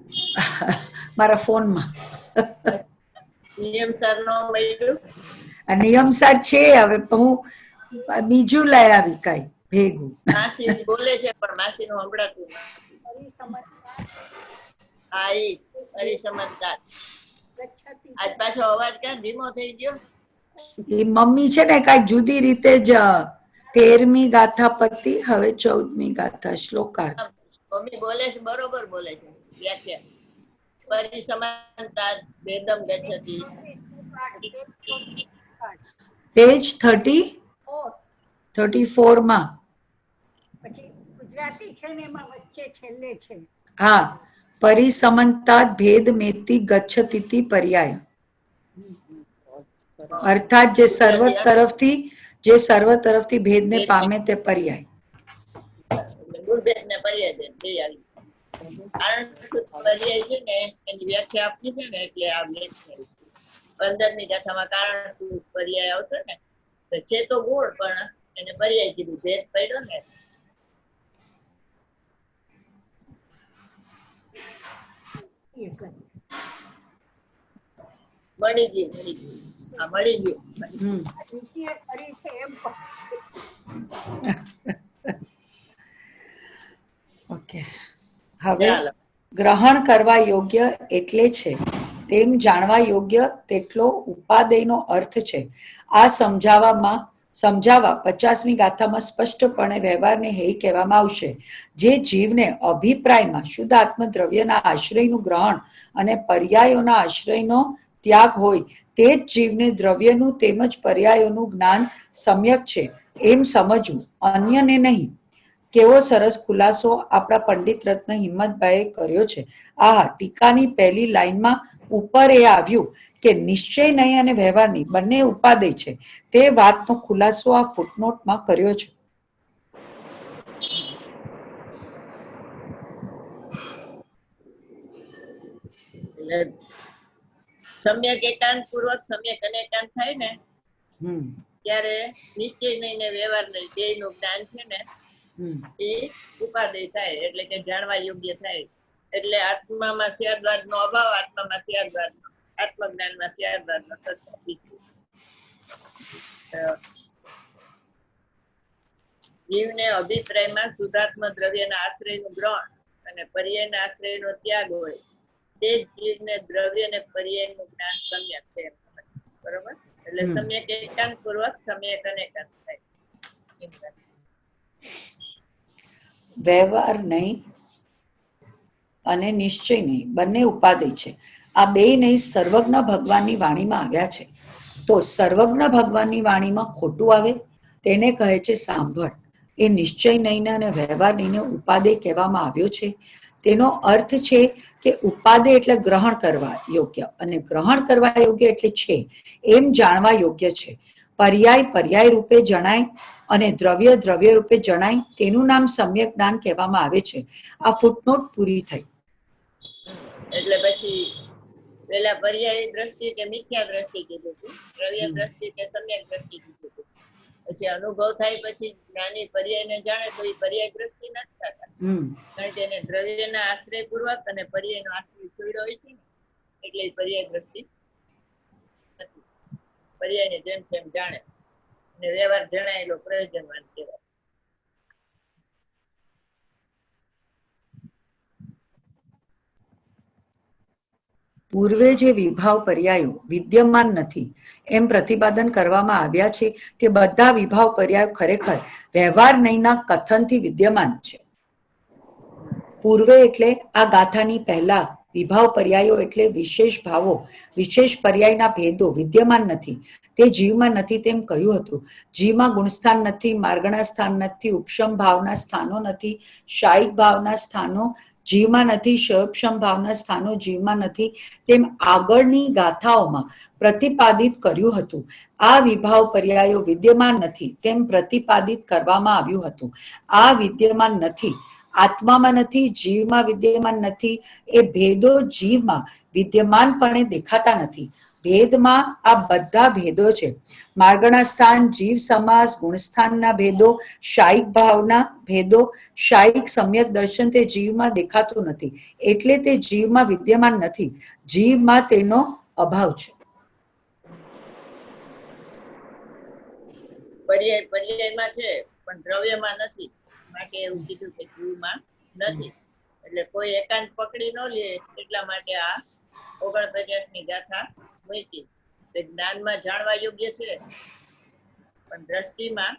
મારા ફોનમાં. નિયમસર નો મળ્યું? આ નિયમસાર છે, હવે હું બીજું લઈ આવી કઈ ભેગું. માસી બોલે છે પણ માસી નું સંભળાતું નથી. પરિસમતા હા ઈ પરિસમંતાત. ગચ્છતિ. આજ પાછો અવાજ ક્યાં ધીમો થઈ ગયો? એ મમ્મી છે ને કઈક જુદી રીતે જ 13મી ગાથા પતિ, હવે 14મી ગાથા શ્લોકાર્થ. મમ્મી બોલે છે બરોબર બોલે છે. વ્યાખ્યા પરિસમંતાત વેદમ ગચ્છતિ. પેજ 34 માં. પછી ગુજરાતી છે ને એમાં વચ્ચે છેલ્લે છે. હા, પરિસમંતાત ભેદ મેતિ ગચ્છતિતિ પર્યાય. અર્થાત જે સર્વ તરફથી ભેદને પામે તે પર્યાય. ગુરબેસ ને પર્યાય દે બે આવી. કારણ પર્યાય છે ને એની વ્યાખ્યા આપની છે ને એટલે આ વ્યાખ્યા 15મી ગાથામાં કારણ શું પર્યાય આવશે ને તો છે તો ગુણ પણ એને પર્યાય કીધું ભેદ પડ્યો ને. મળી ગયું હા મળી ગયું. દ્વિતીય કરી છે એમ પણ. ઓકે, હવે ચાલો ગ્રહણ કરવા યોગ્ય એટલે છે તેમ જાણવા યોગ્ય તેટલો ઉપાદેયનો અર્થ છે. આ સમજાવવા 50મી ગાથામાં સ્પષ્ટપણે વ્યવહારને હે કહેવામાં આવશે. જે જીવને અભિપ્રાયમાં શુદ્ધ આત્મદ્રવ્યના આશ્રયનું ગ્રહણ અને પર્યાયોના આશ્રયનો ત્યાગ હોય તે જ જીવને દ્રવ્યનું તેમજ પર્યાયોનું જ્ઞાન સમ્યક છે એમ સમજવું, અન્યને નહીં. કેવો સરસ ખુલાસો આપણા પંડિત રત્ન હિંમતભાઈએ કર્યો છે. આહા, ટીકાની પહેલી લાઈનમાં ઉપર એ આવ્યું કે નિશ્ચય નહીં અને વ્યવહાર નહીં બંને ઉપાદેય છે. તે વાતનો ખુલાસો આ ફૂટનોટમાં કર્યો છે. એટલે સમ્યક એકાંત પૂર્વક સમ્યક અનેકાંત થાય ને ત્યારે નિશ્ચય નહીં ને વ્યવહાર નહીં બે નું જ્ઞાન છે ને એ ઉપાદેય થાય એટલે કે જાણવા યોગ્ય થાય. એટલે આત્મામાં ત્યારબાદ નો અભાવ, આત્મામાં ત્યારબાદ આત્મજ્ઞાનમાં ત્યારબાદ નો જીવને અભિપ્રાયમાં શુદ્ધાત્મ દ્રવ્યના આશ્રયનું ગ્રહણ અને પર્યાયના આશ્રયનો ત્યાગ હોય તે જ જીવને દ્રવ્ય અને પર્યાયનું જ્ઞાન સમ્યક છે. બરોબર? એટલે સમ્યક એકાંત પૂર્વક સમ્યક અનેકાંત થાય. વ્યવહાર નહીં અને નિશ્ચય નહીં બંને ઉપાદેય છે. આ બે નહીં સર્વજ્ઞ ભગવાનની વાણીમાં આવ્યા છે. તો સર્વજ્ઞ ભગવાનની વાણીમાં ખોટું આવે તેને કહે છે સાંભળ. એ નિશ્ચય નહીં અને વ્યવહાર નહીં ઉપાદેય કહેવામાં આવ્યો છે. તેનો અર્થ છે કે ઉપાદેય એટલે ગ્રહણ કરવા યોગ્ય અને ગ્રહણ કરવા યોગ્ય એટલે છે એમ જાણવા યોગ્ય છે. પર્યાય રૂપે જણાય અને દ્રવ્ય રૂપે જણાય તેનું નામ સમ્યક જ્ઞાન કહેવામાં આવે છે. આ ફૂટનોટ પૂરી થઈ. એટલે પછી પેલા પર્યાય દ્રષ્ટિ કે મિથ્યા દ્રષ્ટિ કીધું હતું, દ્રવ્ય દ્રષ્ટિ કે સમ્યક દ્રષ્ટિ કીધું હતું. પછી અનુભવ થાય પછી જ્ઞાની પર્યાયને જાણે તો એ પર્યાય દ્રષ્ટિ નથી થતા, કારણ કે એને દ્રવ્યના આશ્રય પૂર્વક અને પર્યાયનો આશ્રય છોડ્યો હોય છે ને, એટલે એ પર્યાય દ્રષ્ટિ નથી. પર્યાયને જેમ તેમ જાણે અને વ્યવહાર જણાયેલો પ્રયોજનવાન કહેવાય. પૂર્વે જે વિભાવ પર્યાયો વિદ્યમાન નથી એમ પ્રતિપાદન કરવામાં આવ્યા છે તે બધા વિભાવ પર્યાયો ખરેખર વ્યવહાર નહીંના કથનથી વિદ્યમાન છે. પૂર્વે એટલે આ ગાથાની પહેલા વિભાવ પર્યાયો એટલે વિશેષ ભાવો, વિશેષ પર્યાયના ભેદો વિદ્યમાન નથી, તે જીવમાં નથી તેમ કહ્યું હતું. જીવમાં ગુણસ્થાન નથી, માર્ગણા સ્થાન નથી, ઉપશમ ભાવના સ્થાનો નથી, શાયિક ભાવના સ્થાનો જીવમાં નથી, શયોપશમ ભાવના સ્થાનો જીવમાં નથી તેમ આગળની ગાથાઓમાં પ્રતિપાદિત કર્યું હતું. આ વિભાવ પર્યાયો વિદ્યમાન નથી તેમ પ્રતિપાદિત કરવામાં આવ્યું હતું. આ વિદ્યમાન નથી, આત્મામાં નથી, જીવમાં વિદ્યમાન નથી. એ ભેદો જીવમાં વિદ્યમાનપણે દેખાતા નથી. ભેદમાં આ બધા ભેદો છે. માર્ગણા સ્થાન, જીવ સમાસ, ગુણસ્થાનના ભેદો, શાયિક ભાવના ભેદો, શાયિક સમ્યક દર્શન તે જીવમાં દેખાતું નથી, એટલે તે જીવમાં વિદ્યમાન નથી, જીવમાં તેનો અભાવ છે. પર્યાય પર્યાયમાં છે પણ દ્રવ્યમાં નથી, માટે એવું કીધું કે જીવમાં નથી. એટલે કોઈ એકાંત પકડી ન લે એટલા માટે આ 49ની ગાથા મૂકી. જ્ઞાનમાં જાણવા યોગ્ય છે પણ દ્રષ્ટિમાં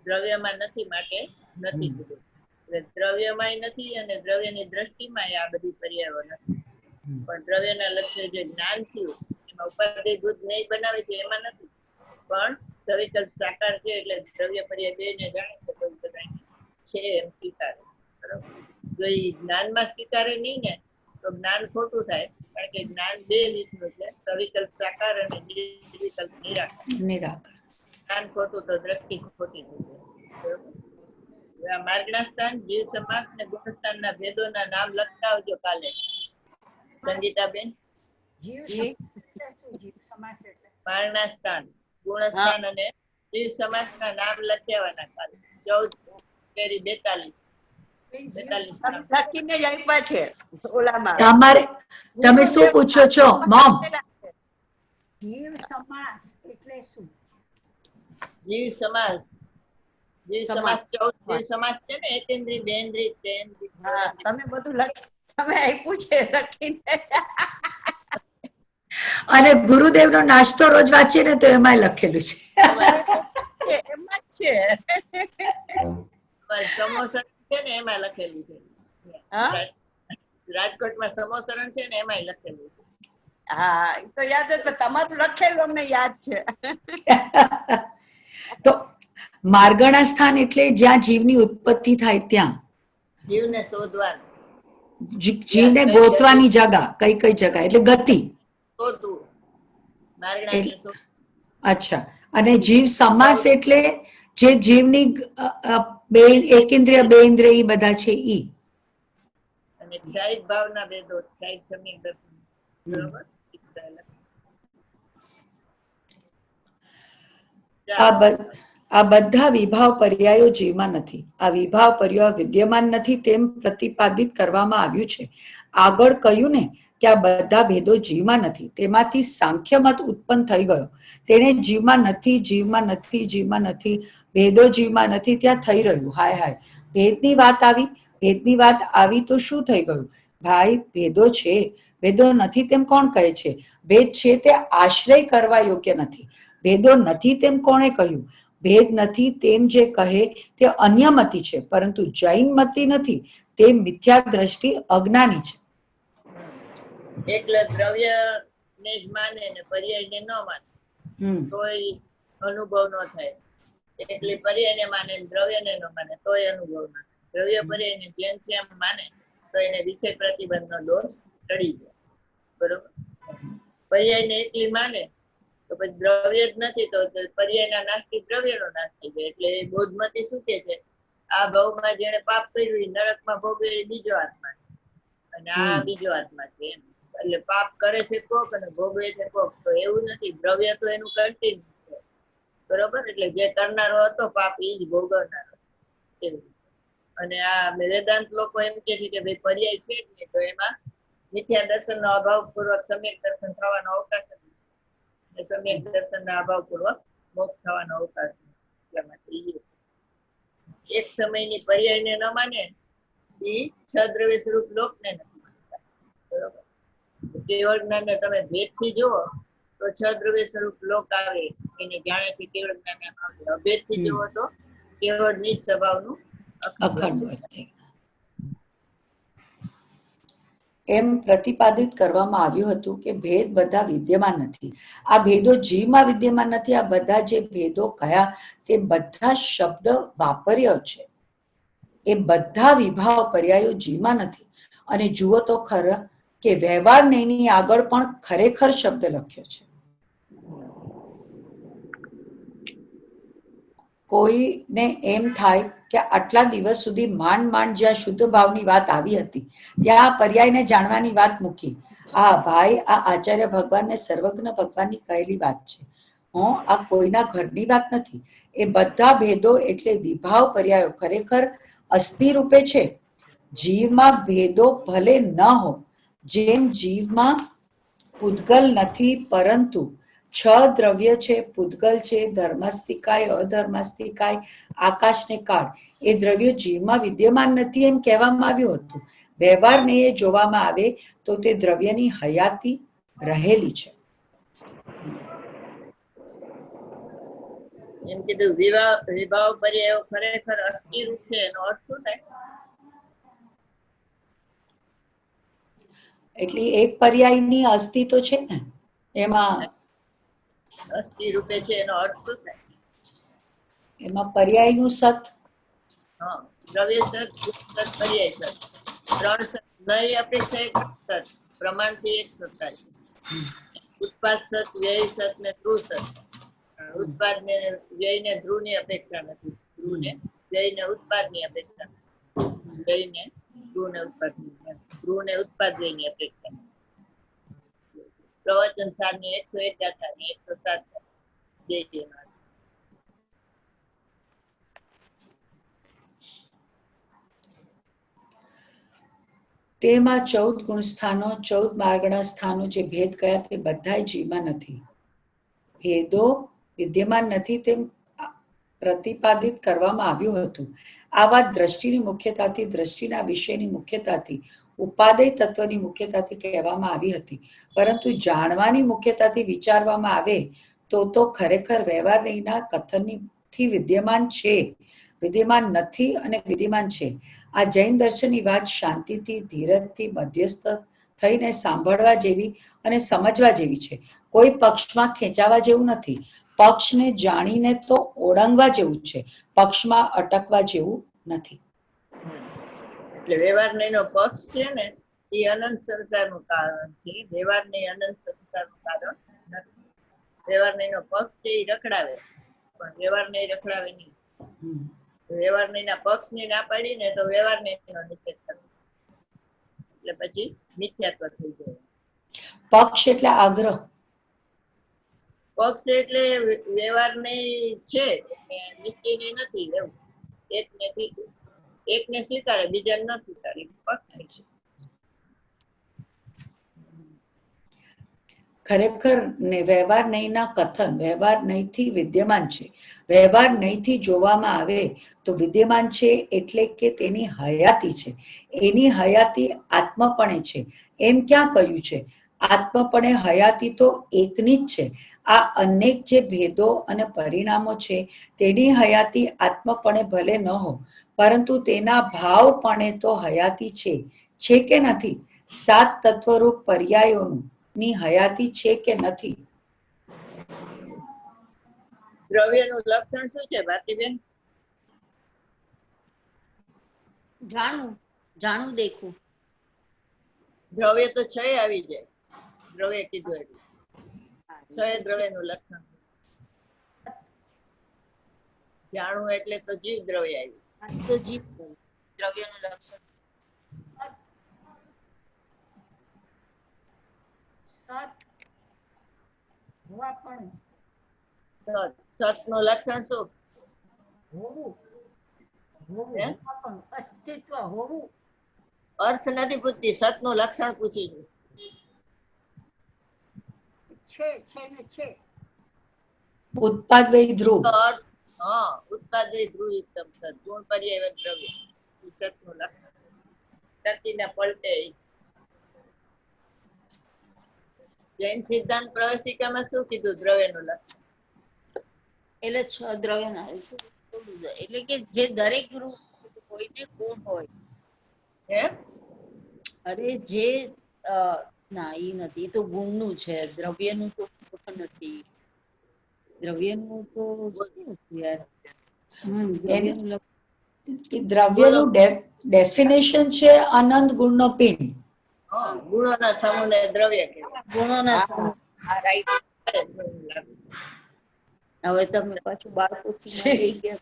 દ્રવ્યમાં નથી, માટે નથી કીધું. એટલે દ્રવ્યમાંય નથી અને દ્રવ્યની દ્રષ્ટિમાં આ બધી પર્યાયો નથી. પણ દ્રવ્યના લક્ષ્ય જે જ્ઞાન થયું એમાં ઉપાધિભૂત જ્ઞેય બનાવે છે એમાં નથી, પણ સવિકલ્પ સાકાર છે એટલે દ્રવ્ય પર્યાય બે ને જાણે તો કોઈ બધાને છે એમ સ્વીકારે. બરોબર. જો એ જ્ઞાનમાં સ્વીકારે નહીં ને તો જ્ઞાન ખોટું થાય, કારણ કે જ્ઞાન બે રીતનું છે, સવિકલ્પ સાકાર અને નિર્વિકલ્પ નિરાકાર. જ્ઞાન ખોટું તો દ્રષ્ટિ ખોટી થઈ જાય. બરોબર. માર્ગણા સ્થાન, જીવ સમાસ ને ગુણસ્થાનના ભેદોના નામ લખતા આવજો કાલે. સંગીતાબેન, માર્ગણા સ્થાન, ગુણસ્થાન અને જીવ સમાસના નામ લખ્યાવાના કાલે. 14 લખીને જ આપ્યા છે ઓલામાં. તમે શું પૂછો છો મોમ? જીવ સમાસ એટલે શું? જીવ સમાસ, જીવ સમાસ 14 જીવ સમાસ છે ને, એકેન્દ્રી, બેન્દ્રી, તેન્દ્રી. હા, તમે બધું તમે આપ્યું છે લખીને. અને ગુરુદેવનો નાસ્તો રોજ વાંચીએ ને તો એમાં લખેલું છે. એમાં જ છે. સમોસરણ છે ને એમાં લખેલું છે. રાજકોટમાં સમોસરણ છે ને એમાં લખેલું છે. હા, એ તો યાદ જ, તમારું લખેલું અમને યાદ છે. તો માર્ગણા સ્થાન એટલે જ્યાં જીવની ઉત્પત્તિ થાય ત્યાં, જીવને શોધવાનું, જીવને ગોતવાની જગા, કઈ કઈ જગા એટલે ગતિ. શોધવું, માર્ગણા એટલે શોધવું. અચ્છા. અને જીવ સમાસ એટલે જે જીવની બે એકેન્દ્રિય, બે ઇન્દ્રિય એ બધા છે ઈ. અને શાયિક ભાવના ભેદો, શાયિક સમ્યક દર્શન. બરોબર. આ બધા વિભાવ પર્યાયો જીવમાં નથી. આ વિભાવ પર્યાયો વિદ્યમાન નથી તેમ પ્રતિપાદિત કરવામાં આવ્યું છે. આગળ કહ્યું ને કે આ બધા ભેદો જીવમાં નથી, તેમાંથી સાંખ્ય મત ઉત્પન્ન થઈ ગયો. તેને જીવમાં નથી, જીવમાં નથી, જીવમાં નથી, ભેદો જીવમાં નથી ત્યાં થઈ રહ્યું. હાય હાય, ભેદની વાત આવી, ભેદની વાત આવી તો શું થઈ ગયું? ભાઈ ભેદો છે, ભેદો નથી તેમ કોણ કહે છે? ભેદ છે તે આશ્રય કરવા યોગ્ય નથી. ભેદો નથી તેમ કોણે કહ્યું? ભેદ નથી તેમ જે કહે તે અન્યમતિ છે, પરંતુ જૈન મતિ નથી, તે મિથ્યા દ્રષ્ટિ અજ્ઞાની છે. એટલે દ્રવ્ય ને જ માને ને પર્યાય ને ન માને તોય અનુભવ ન થાય. એટલે પર્યાય ને માને, દ્રવ્ય ને ન માને તોય અનુભવ ન થાય. દ્રવ્ય પર્યાય ને જેમ જેમ માને તો એને વિષય પ્રતિબંધ નો દોષ ટળી જાય. બરોબર. પર્યાય ને એકલી માને તો પછી દ્રવ્ય જ નથી તો પર્યાયના નાશથી દ્રવ્યનો નાશ થઈ જાય. એટલે બૌદ્ધમતી શું કે છે, આ ભાવમાં જેને પાપ કર્યું એ નરકમાં ભોગવે એ બીજો આત્મા છે અને આ બીજો આત્મા છે એમ. એટલે પાપ કરે છે કોક અને ભોગવે છે કોક. તો એવું નથી, દ્રવ્ય તો એનું કન્ટિન્યુ છે. તો બરોબર, એટલે જે કરનારો હતો પાપ એ જ ભોગવનારો એવું. અને આ વેદાંત લોકો એમ કે છે કે ભાઈ પર્યાય છે જ નહીં, તો એમાં મિથ્યા દર્શનનો અભાવપૂર્વક સમ્યક દર્શન થવાનો અવકાશ નથી, અને સમ્યક દર્શનના અભાવપૂર્વક મોક્ષ થવાનો અવકાશ નથી. એટલા માટે એક સમયની પર્યાયને ન માને એ છ દ્રવ્ય સ્વરૂપ લોકને નથી માનતા. બરોબર, કેવળ જ્ઞાનને તમે ભેદથી જુઓ તો છ દ્રવ્ય સ્વરૂપ લોક આવે, એને જાણે છે કેવળ જ્ઞાનને આવે. અભેદથી જુઓ તો કેવળ નિજ સ્વભાવનું અખંડ વર્તે. એમ પ્રતિપાદિત કરવામાં આવ્યું હતું કે ભેદ બધા વિદ્યમાન નથી. આ ભેદો જીવમાં વિદ્યમાન નથી. આ બધા જે ભેદો કયા તે બધા શબ્દ વાપર્યો છે એ બધા વિભાવ પર્યાયો જીવમાં નથી. અને જુઓ તો ખરા કે વ્યવહાર નહીંની આગળ પણ ખરેખર શબ્દ લખ્યો છે. કોઈને એમ થાય કે આટલા દિવસ સુધી માંડ જ્યાં શુદ્ધ ભાવની વાત આવી હતી ત્યાં આ પર્યાયને જાણવાની વાત મૂકી. ભાઈ, આ આચાર્ય ભગવાનને સર્વજ્ઞ ભગવાનની કહેલી વાત છે. આ કોઈના ઘરની વાત નથી. એ બધા ભેદો એટલે વિભાવ પર્યાયો ખરેખર અસ્થિ રૂપે છે. જીવમાં ભેદો ભલે ન હો, જેમ જીવમાં પૂતગલ નથી, પરંતુ છ દ્રવ્ય છે, પૂતગલ છે, ધર્માસ્તિકાય, અધર્માસ્તિકાય, આકાશ ને કાળ, એ દ્રવ્યો જીવમાં વિદ્યમાન નથી એમ કહેવામાં આવ્યું હતું. વ્યવહારને એ જોવામાં આવે તો તે દ્રવ્યની હયાતી રહેલી છે. એમ કીધું વિભાવ પર્યાયો ખરેખર અસ્થિ રૂપ છે, એનો અર્થ શું થાય? એટલે એક પર્યાયની અસ્થિ તો છે ને, એમાં અસ્થિ રૂપે છે એનો અર્થ શું થાય? એમાં પર્યાયનું સત. હા, દ્રવ્ય સત, સત, પર્યાય સત, ત્રણ સત. નહીં અપેક્ષા એક સત, પ્રમાણથી એક સત્તા છે. ઉત્પાદ સત, વ્યય સત ને ધ્રુવ સત. ઉત્પાદ ને વ્યય ને ધ્રુવ ની અપેક્ષા નથી, ધ્રુવ ને વ્યય ને ઉત્પાદ ની અપેક્ષા નથી, વ્યય ને ધ્રુવ ને ઉત્પાદ ની, ધ્રુવ ને ઉત્પાદ વ્યય ની અપેક્ષા નથી. પ્રવચન સાર ની 101 ગાથા ની 107 તેમાં 14 ગુણ સ્થાનો, 14 માર્ગના સ્થાનો જે ભેદ કયા તે બધાય જીવમાં નથી. ભેદો વિદ્યમાન નથી તેમ પ્રતિપાદિત કરવામાં આવ્યું હતું. આ વાત દ્રષ્ટિની મુખ્યતાથી, દ્રષ્ટિના વિષયની મુખ્યતાથી, ઉપાદેય તત્વની મુખ્યતાથી કહેવામાં આવી હતી. પરંતુ જાણવાની મુખ્યતાથી વિચારવામાં આવે તો ખરેખર વ્યવહાર નહીંના કથનથી વિદ્યમાન છે, વિદ્યમાન નથી અને વિદ્યમાન છે. આ જૈન દર્શનની વાત શાંતિથી, ધીરજથી, મધ્યસ્થ થઈને સાંભળવા જેવી અને સમજવા જેવી છે. કોઈ પક્ષમાં ખેંચાવા જેવું નથી. પક્ષને જાણીને તો ઓળંગવા જેવું છે, પક્ષમાં અટકવા જેવું નથી. એટલે વ્યવહાર નહીંનો પક્ષ છે ને એ અનંત સંસારનું કારણ છે. વ્યવહાર નહીં અનંત સંસારનું કારણ નથી. વ્યવહાર નહીંનો પક્ષ છે એ રખડાવે, પણ વ્યવહાર નહીં રખડાવે નહીં. વ્યવહાર નહીંના પક્ષ ની ના પાડી ને તો વ્યવહાર નહીંનો નિષેધ કરવો, એટલે પછી મિથ્યાત્વ થઈ જાય. પક્ષ એટલે આગ્રહ. પક્ષ એટલે વ્યવહાર નહીં છે નિશ્ચય નહીં નથી, એવું એકને સ્વીકારે બીજાને ન સ્વીકારે, પક્ષ. ખરેખર ને વ્યવહાર નહીંના કથન વ્યવહાર નહીંથી વિદ્યમાન છે. વ્યવહાર નહીંથી જોવામાં આવે તો વિદ્યમાન છે, એટલે કે તેની હયાતી છે. એની હયાતી આત્મપણે છે એમ ક્યાં કહ્યું છે? આત્મપણે હયાતી તો એકની જ છે. આ અનેક જે ભેદો અને પરિણામો છે તેની હયાતી આત્મપણે ભલે ન હો, પરંતુ તેના ભાવપણે તો હયાતી છે કે નથી? 7 તત્વરૂપ પર્યાયોનું ની હયાતી છે કે નથી? દ્રવ્યનું લક્ષણ શું છે ભારતીબેન? જાણું દેખું. દ્રવ્ય તો 6 આવી જાય, દ્રવ્ય કીધું એટલે 6 દ્રવ્યનું લક્ષણ. જાણવું એટલે તો જીવ દ્રવ્ય આવ્યું, તો જીવ દ્રવ્યનું લક્ષણ. સત હોવા પણ સત નું લક્ષણ શું? હોવું હોવું હે? પણ અસ્તિત્વ હોવું. અર્થ નથી પૂછતી, સત નું લક્ષણ પૂછી છું. છે ને છે. ઉત્પાદ વય ધ્રુવ. અર્થ, હા, ઉત્પાદય ધ્રુવયુક્તમ સત, ગુણ પર્યાય દ્રવ્ય, ઈ સત નું લક્ષણ. ટકીને પલટે ઈ. જૈન સિદ્ધાંત પ્રવેશિકામાં શું કીધું દ્રવ્યનું લક્ષણ? એટલે 6 દ્રવ્યના એટલે કે જે દરેક રૂપ કોઈને ગુણ હોય. હે? અરે જે ના એ નથી, એ તો ગુણનું છે, દ્રવ્યનું તો નથી. દ્રવ્યનું તો શું હતું યાર? દ્રવ્યનું દ્રવ્યનું ડેફિનેશન છે અનંત ગુણનો પિંડ. હા, ગુણોના સમૂહને દ્રવ્ય કહેવાય. ગુણોના સમૂહ. હા, રાઈટ. હવે તમે પાછું બાળકોથી લઈ ગયા.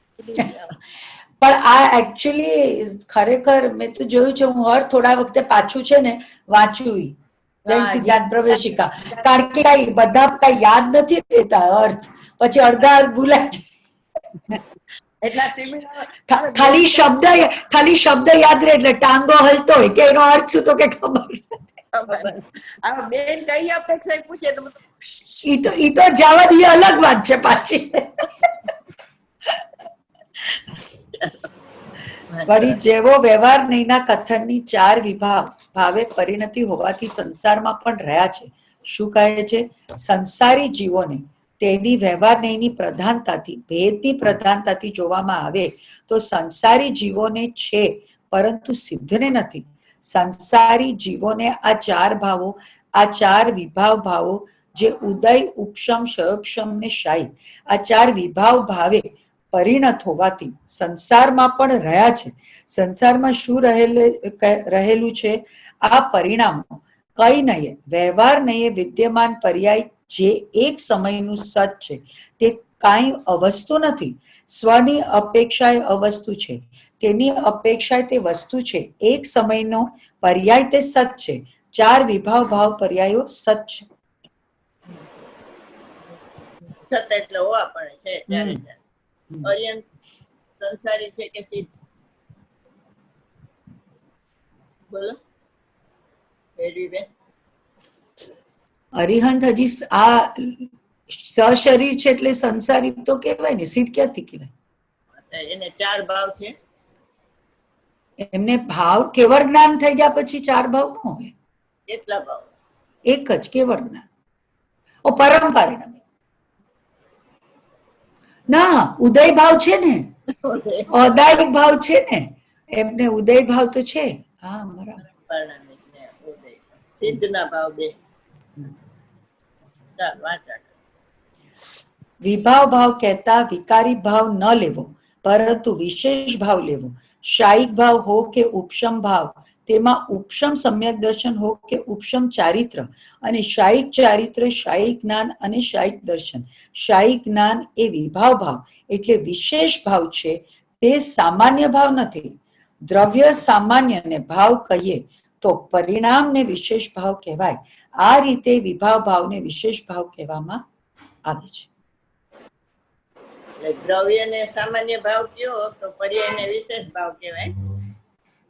પણ આ એકચ્યુઅલી ખરેખર મેં તો જોયું છે, હું હર થોડા વખતે પાછું છે ને વાંચ્યું ઈ જૈન સિદ્ધાંત પ્રવેશિકા, કારણ કે બધા કઈ યાદ નથી રહેતા અર્થ, પછી અડધા અર્થ ભૂલાય છે. એટલા સિમિલર ખાલી શબ્દ યાદ રહે, એટલે ટાંગો હલતો હોય કે એનો અર્થ શું તો કે ખબર. આ બેન કઈ અપેક્ષા પૂછે તો ઈ તો જવા દઈએ, અલગ વાત છે પાછી. વળી જેવો વ્યવહાર નહીંના કથનની 4 ભાવે પરિણતિ હોવાથી સંસારમાં પણ રહ્યા છે. શું કહે છે? સંસારી જીવોને તેની વ્યવહાર નહીંની પ્રધાનતાથી, ભેદની પ્રધાનતાથી જોવામાં આવે તો સંસારી જીવોને છે, પરંતુ સિદ્ધને નથી. સંસારી જીવોને આ 4 ભાવો, આ 4 વિભાવ ભાવો, જે ઉદય, ઉપશમ, ક્ષયોપશમ ને શાયિક, આ 4 વિભાવ ભાવે પરિણત હોવાથી સંસારમાં પણ રહ્યા છે. સંસારમાં શું રહેલું છે? આ પરિણામો કઈ નહીં, વ્યવહાર નહીં વિદ્યમાન પર્યાય, જે એક સમયનું સત છે, તે કાંઈ અવસ્તુ નથી. સ્વની અપેક્ષાએ અવસ્તુ છે, તેની અપેક્ષાએ તે વસ્તુ છે. એક સમયનો પર્યાય તે સત છે. 4 વિભાવ ભાવ પર્યાયો સત છે. સત એટલે હોવા પડે છે, ચારે ચાર. અર્યંત સંસારી છે કે સિદ્ધ? બોલો બેન. અરિહંત હજી આ સશરીર છે, એટલે સંસારી તો કહેવાય ને, સિદ્ધ ક્યાંથી કહેવાય? એને 4 ભાવ છે. એમને ભાવ કેવળ જ્ઞાન થઈ ગયા પછી 4 ભાવ ન હોય. કેટલા ભાવ? એક જ કેવળ જ્ઞાન. ઓ પરમ પરિણામી ના, ઉદય ભાવ છે ને, અદાયિક ભાવ છે ને, એમને ઉદય ભાવ તો છે. હા, બરાબર. પરિણામી ને ઉદય, સિદ્ધના ભાવ 2. ચાલ વાંચા. વિભાવ ભાવ કહેતા વિકારી ભાવ ન લેવો, પરંતુ વિશેષ ભાવ લેવો. શાયિક ભાવ હો કે ઉપશમ ભાવ, તેમાં ઉપશમ સમ્યક દર્શન હો કે ઉપશમ ચારિત્ર, અને શાયિક ચારિત્ર, શાયિક જ્ઞાન અને શાયિક દર્શન. શાયિક જ્ઞાન એ વિભાવ ભાવ એટલે વિશેષ ભાવ છે, તે સામાન્ય ભાવ નથી. દ્રવ્ય સામાન્યને ભાવ કહીએ તો પરિણામને વિશેષ ભાવ કહેવાય. આ રીતે વિભાવ ભાવને વિશેષ ભાવ કહેવામાં આવે છે. એટલે દ્રવ્યને સામાન્ય ભાવ કયો તો પર્યાયને વિશેષ ભાવ કહેવાય,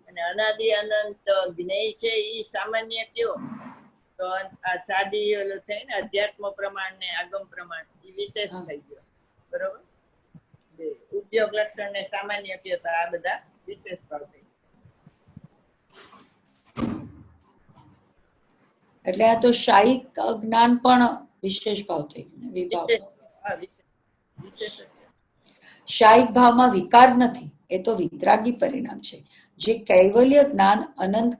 અને અનાદિ અનંત જ્ઞેય છે ઈ સામાન્ય કયો તો આ સાદી ઓલું થઈ ને અધ્યાત્મ પ્રમાણ ને આગમ પ્રમાણ ઈ વિશેષ થઈ ગયો. બરોબર. ઉદ્યોગ લક્ષણ ને સામાન્ય કયો તો આ બધા વિશેષ ભાવ થઈ ગયા. એટલે આ તો શાયિક જ્ઞાન પણ વિશેષ ભાવ થઈ ગયું, વિભાવ. વિશેષ જ છે. શાયિક ભાવમાં વિકાર નથી, એ તો વિતરાગી પરિણામ છે. જે કૈવલ્ય જ્ઞાન, અનંત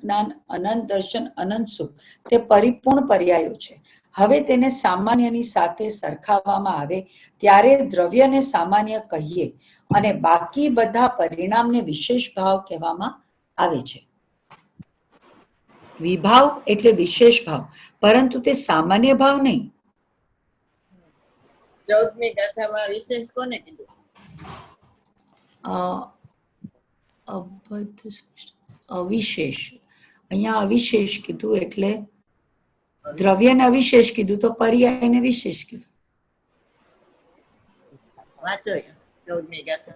દર્શન, અનંત સુખ, તે પરિપૂર્ણ પર્યાયો છે. હવે તેને સામાન્યની સાથે સરખાવવામાં આવે ત્યારે દ્રવ્યને સામાન્ય કહીએ અને બાકી બધા પરિણામને વિશેષ ભાવ કહેવામાં આવે છે. વિભાવ એટલે વિશેષ ભાવ, પરંતુ તે સામાન્ય ભાવ નહીં. 14મી ગાથામાં વિશેષ કોને કીધું? અવિશેષ. અહીંયા અવિશેષ કીધું, એટલે દ્રવ્યને અવિશેષ કીધું તો પર્યાયને વિશેષ કીધું. વાંચો 14મી ગાથા.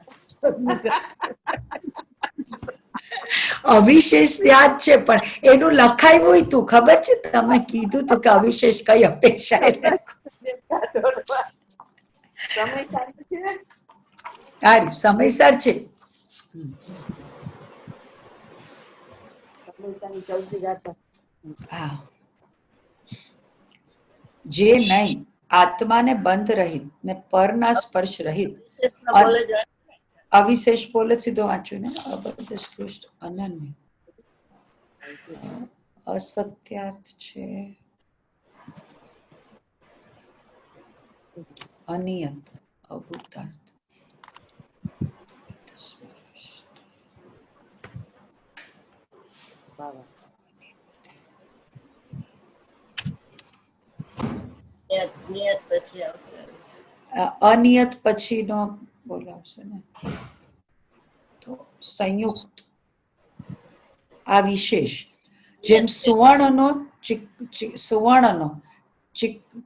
અવિશેષ યાદ છે, પણ એનું લખાયું હોય તું ખબર છે, તમે કીધું તું કે અવિશેષ કઈ અપેક્ષા એટલે સમય સારું છે. સારું સમયસર છે. સમયસાની 14મી ગાથા. હા. જે નહીં આત્માને બંધ રહિત ને પરના સ્પર્શ રહિત વિશેષનો બોલે જ વાંચો. અવિશેષ બોલે સીધો વાંચ્યું ને અબદ્ધ સ્પૃષ્ટ અનન્ય અસત્યાર્થ છે, અનિયત અભૂતાર્થ. નિયત પછી આવશે. અનિયત પછીનો બોલાવશે ને તો સંયુક્ત. આ વિશેષ જેમ સુવર્ણનો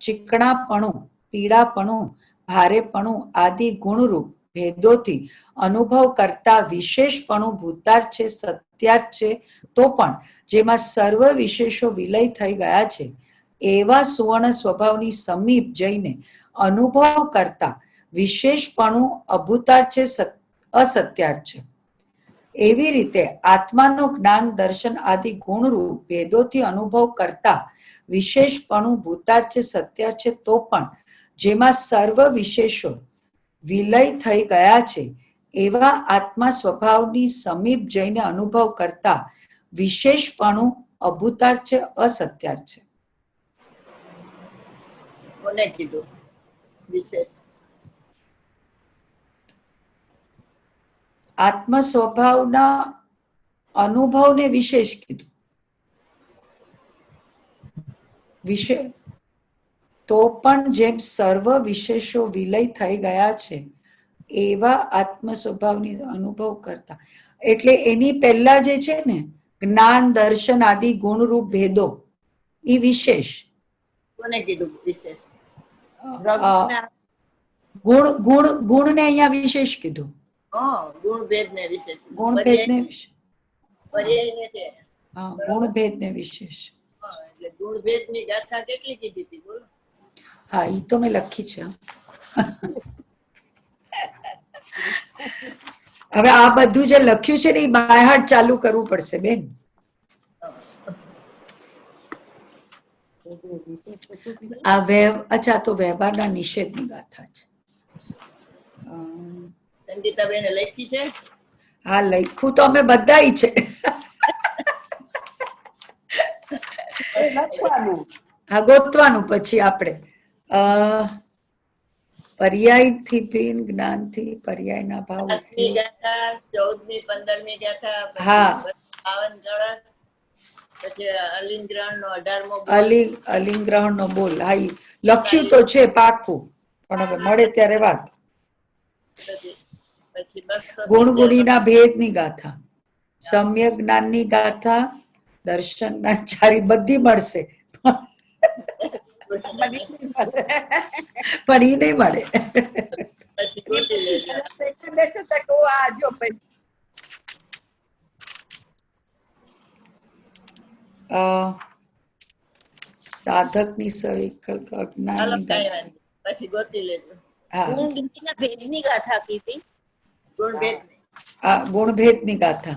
ચીકણાપણું, પીળાપણું, ભારેપણું આદિ ગુણરૂપ ભેદોથી અનુભવ કરતા વિશેષપણું ભૂતાર્થ છે, સત્યાર્થ છે, તો પણ જેમાં સર્વ વિશેષો વિલય થઈ ગયા છે એવા સુવર્ણ સ્વભાવની સમીપ જઈને અનુભવ કરતા વિશેષપણું અભૂતાર્થ છે, અસત્યાર્થ છે. એવી રીતે આત્માનો જ્ઞાન દર્શન આદિ ગુણરૂપ ભેદોથી અનુભવ કરતા વિશેષપણું ભૂતાર્થ છે, સત્યાર્થ છે, તો પણ જેમાં સર્વ વિશેષો વિલય થઈ ગયા છે એવા આત્મા સ્વભાવની સમીપ જઈને અનુભવ કરતા વિશેષપણું અભૂતાર્થ છે, અસત્યાર્થ છે. કોને કીધું વિશેષ? આત્મ સ્વભાવના અનુભવને વિશેષ કીધું. તો પણ જેમ સર્વ વિશેષો વિલય થઈ ગયા છે એવા આત્મ સ્વભાવની અનુભવ કરતા, એટલે એની પહેલા જે છે ને જ્ઞાન દર્શન આદિ ગુણરૂપ ભેદો એ વિશેષ. કોને કીધું વિશેષ? ગુણને અહીંયા વિશેષ કીધું. ગુણ ભેદ ને વિશેષ. ગુણ ભેદ ને પર્યાય ને છે. ગુણ ભેદ ને વિશેષ. એટલે ગુણ ભેદ ની ગાથા કેટલી કીધી હતી બોલો? હા, ઈ તો મેં લખી છે. હવે આ બધું જે લખ્યું છે ને એ બાયહાટ ચાલુ કરવું પડશે બેન. અચ્છા, તો વ્યવહારના નિષેધની ગાથા છે. સંગીતાબેન લખી છે. હા, લખ્યું તો અમે બધાય છે. હા, ગોતવાનું પછી આપણે પર્યાયથી ભિન્ન જ્ઞાનથી પર્યાયના ભાવ. 7મી ગાથા, 14મી, 15મી ગાથા, હા. 52 કળશ, પછી અલિંગ્રહણ નો 18મો અલિંગ્રહણ નો બોલ. હા, ઈ લખ્યું તો છે પાકું, પણ હવે મળે ત્યારે વાત. પછી 200 ગુણગુણીના ભેદની ગાથા, સમ્યક જ્ઞાનની ગાથા, દર્શનના ચારી બધી મળશે, પણ ઈ નહીં મળે. પછી ગોતી લેજો. સાધકની સવિકલ્પ હાલો, અજ્ઞાનની કાંઈ ગાથા. વાંધો નહીં. પછી ગોતી લેજો. હા, ગુણગીનીના ભેદની ગાથા કીધી. ગુણ ભેદ ગુણભેદની ગાથા.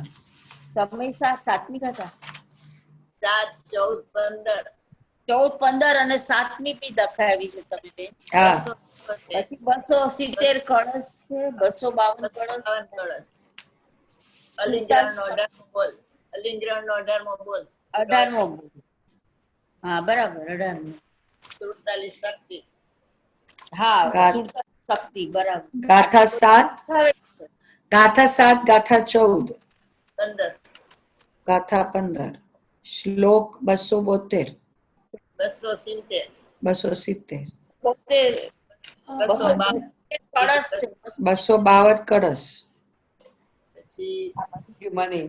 સમયસાર 7મી ગાથા, 7, 14, 14, 15 અને 7મી બી દખાવી છે તમે બેન. હા, 15 પછી 270 કળશ છે, 252 કળશ, 52 કળશ. અલિંગ્રહણ નો 18મો બોલ. અલિંગ્રહણ નો 18મો બોલ. 18મો બોલ. હા, બરાબર, 18મો. 47 શક્તિ. હા, ગાથ- 47 શક્તિ, બરાબર. ગાથા 7, હવે ગાથા 7, ગાથા 14, 15, ગાથા 15, શ્લોક 272, 270, 270, પોતે 252. કળશ છે. 252 કળશ. પછી મને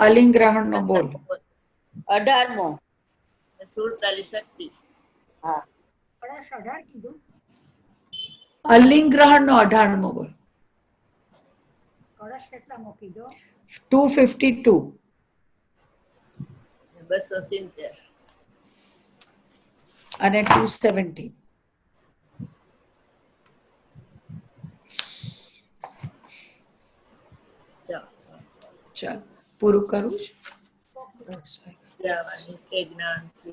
અલિંગ્રહણ નો બોલ. 18મો. 47 શક્તિ. હા, કળશ 18 કીધું. અલિંગ ગ્રહણ નો 18મો બોલ. કળશ કેટલા મૂકી દો? 252 270 અને 270. ચાલો. ચાલ પૂરું કરું છું. 10 વાગ્યા. જાવાની તે જ્ઞાન છે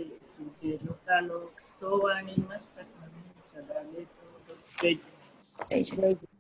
જે લોકાલોક સોવાણી મસ્તક સદા લેતો જય જય જય. જય